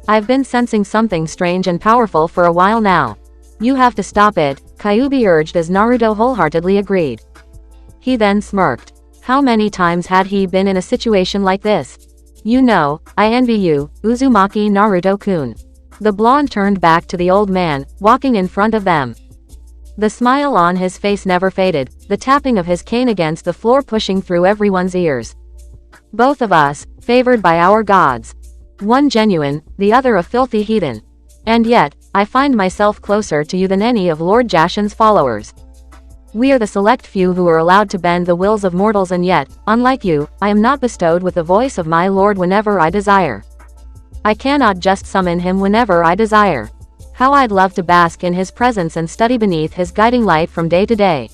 I've been sensing something strange and powerful for a while now. You have to stop it, Kyuubi urged as Naruto wholeheartedly agreed. He then smirked. How many times had he been in a situation like this? You know, I envy you, Uzumaki Naruto-kun. The blonde turned back to the old man, walking in front of them. The smile on his face never faded, the tapping of his cane against the floor pushing through everyone's ears. Both of us, favored by our gods. One genuine, the other a filthy heathen. And yet, I find myself closer to you than any of Lord Jashin's followers. We are the select few who are allowed to bend the wills of mortals, and yet, unlike you, I am not bestowed with the voice of my lord whenever I desire. I cannot just summon him whenever I desire. How I'd love to bask in his presence and study beneath his guiding light from day to day.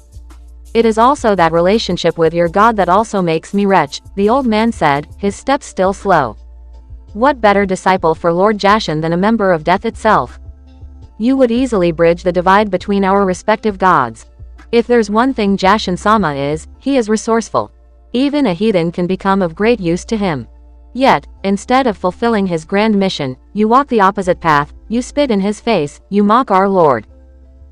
It is also that relationship with your god that also makes me wretch, the old man said, his steps still slow. What better disciple for Lord Jashin than a member of death itself? You would easily bridge the divide between our respective gods. If there's one thing Jashin-sama is, he is resourceful. Even a heathen can become of great use to him. Yet, instead of fulfilling his grand mission, you walk the opposite path, you spit in his face, you mock our lord.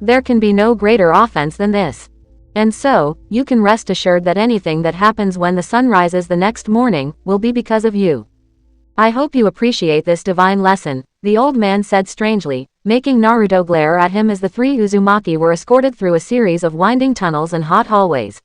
There can be no greater offense than this. And so, you can rest assured that anything that happens when the sun rises the next morning, will be because of you. I hope you appreciate this divine lesson, the old man said strangely, making Naruto glare at him as the three Uzumaki were escorted through a series of winding tunnels and hot hallways.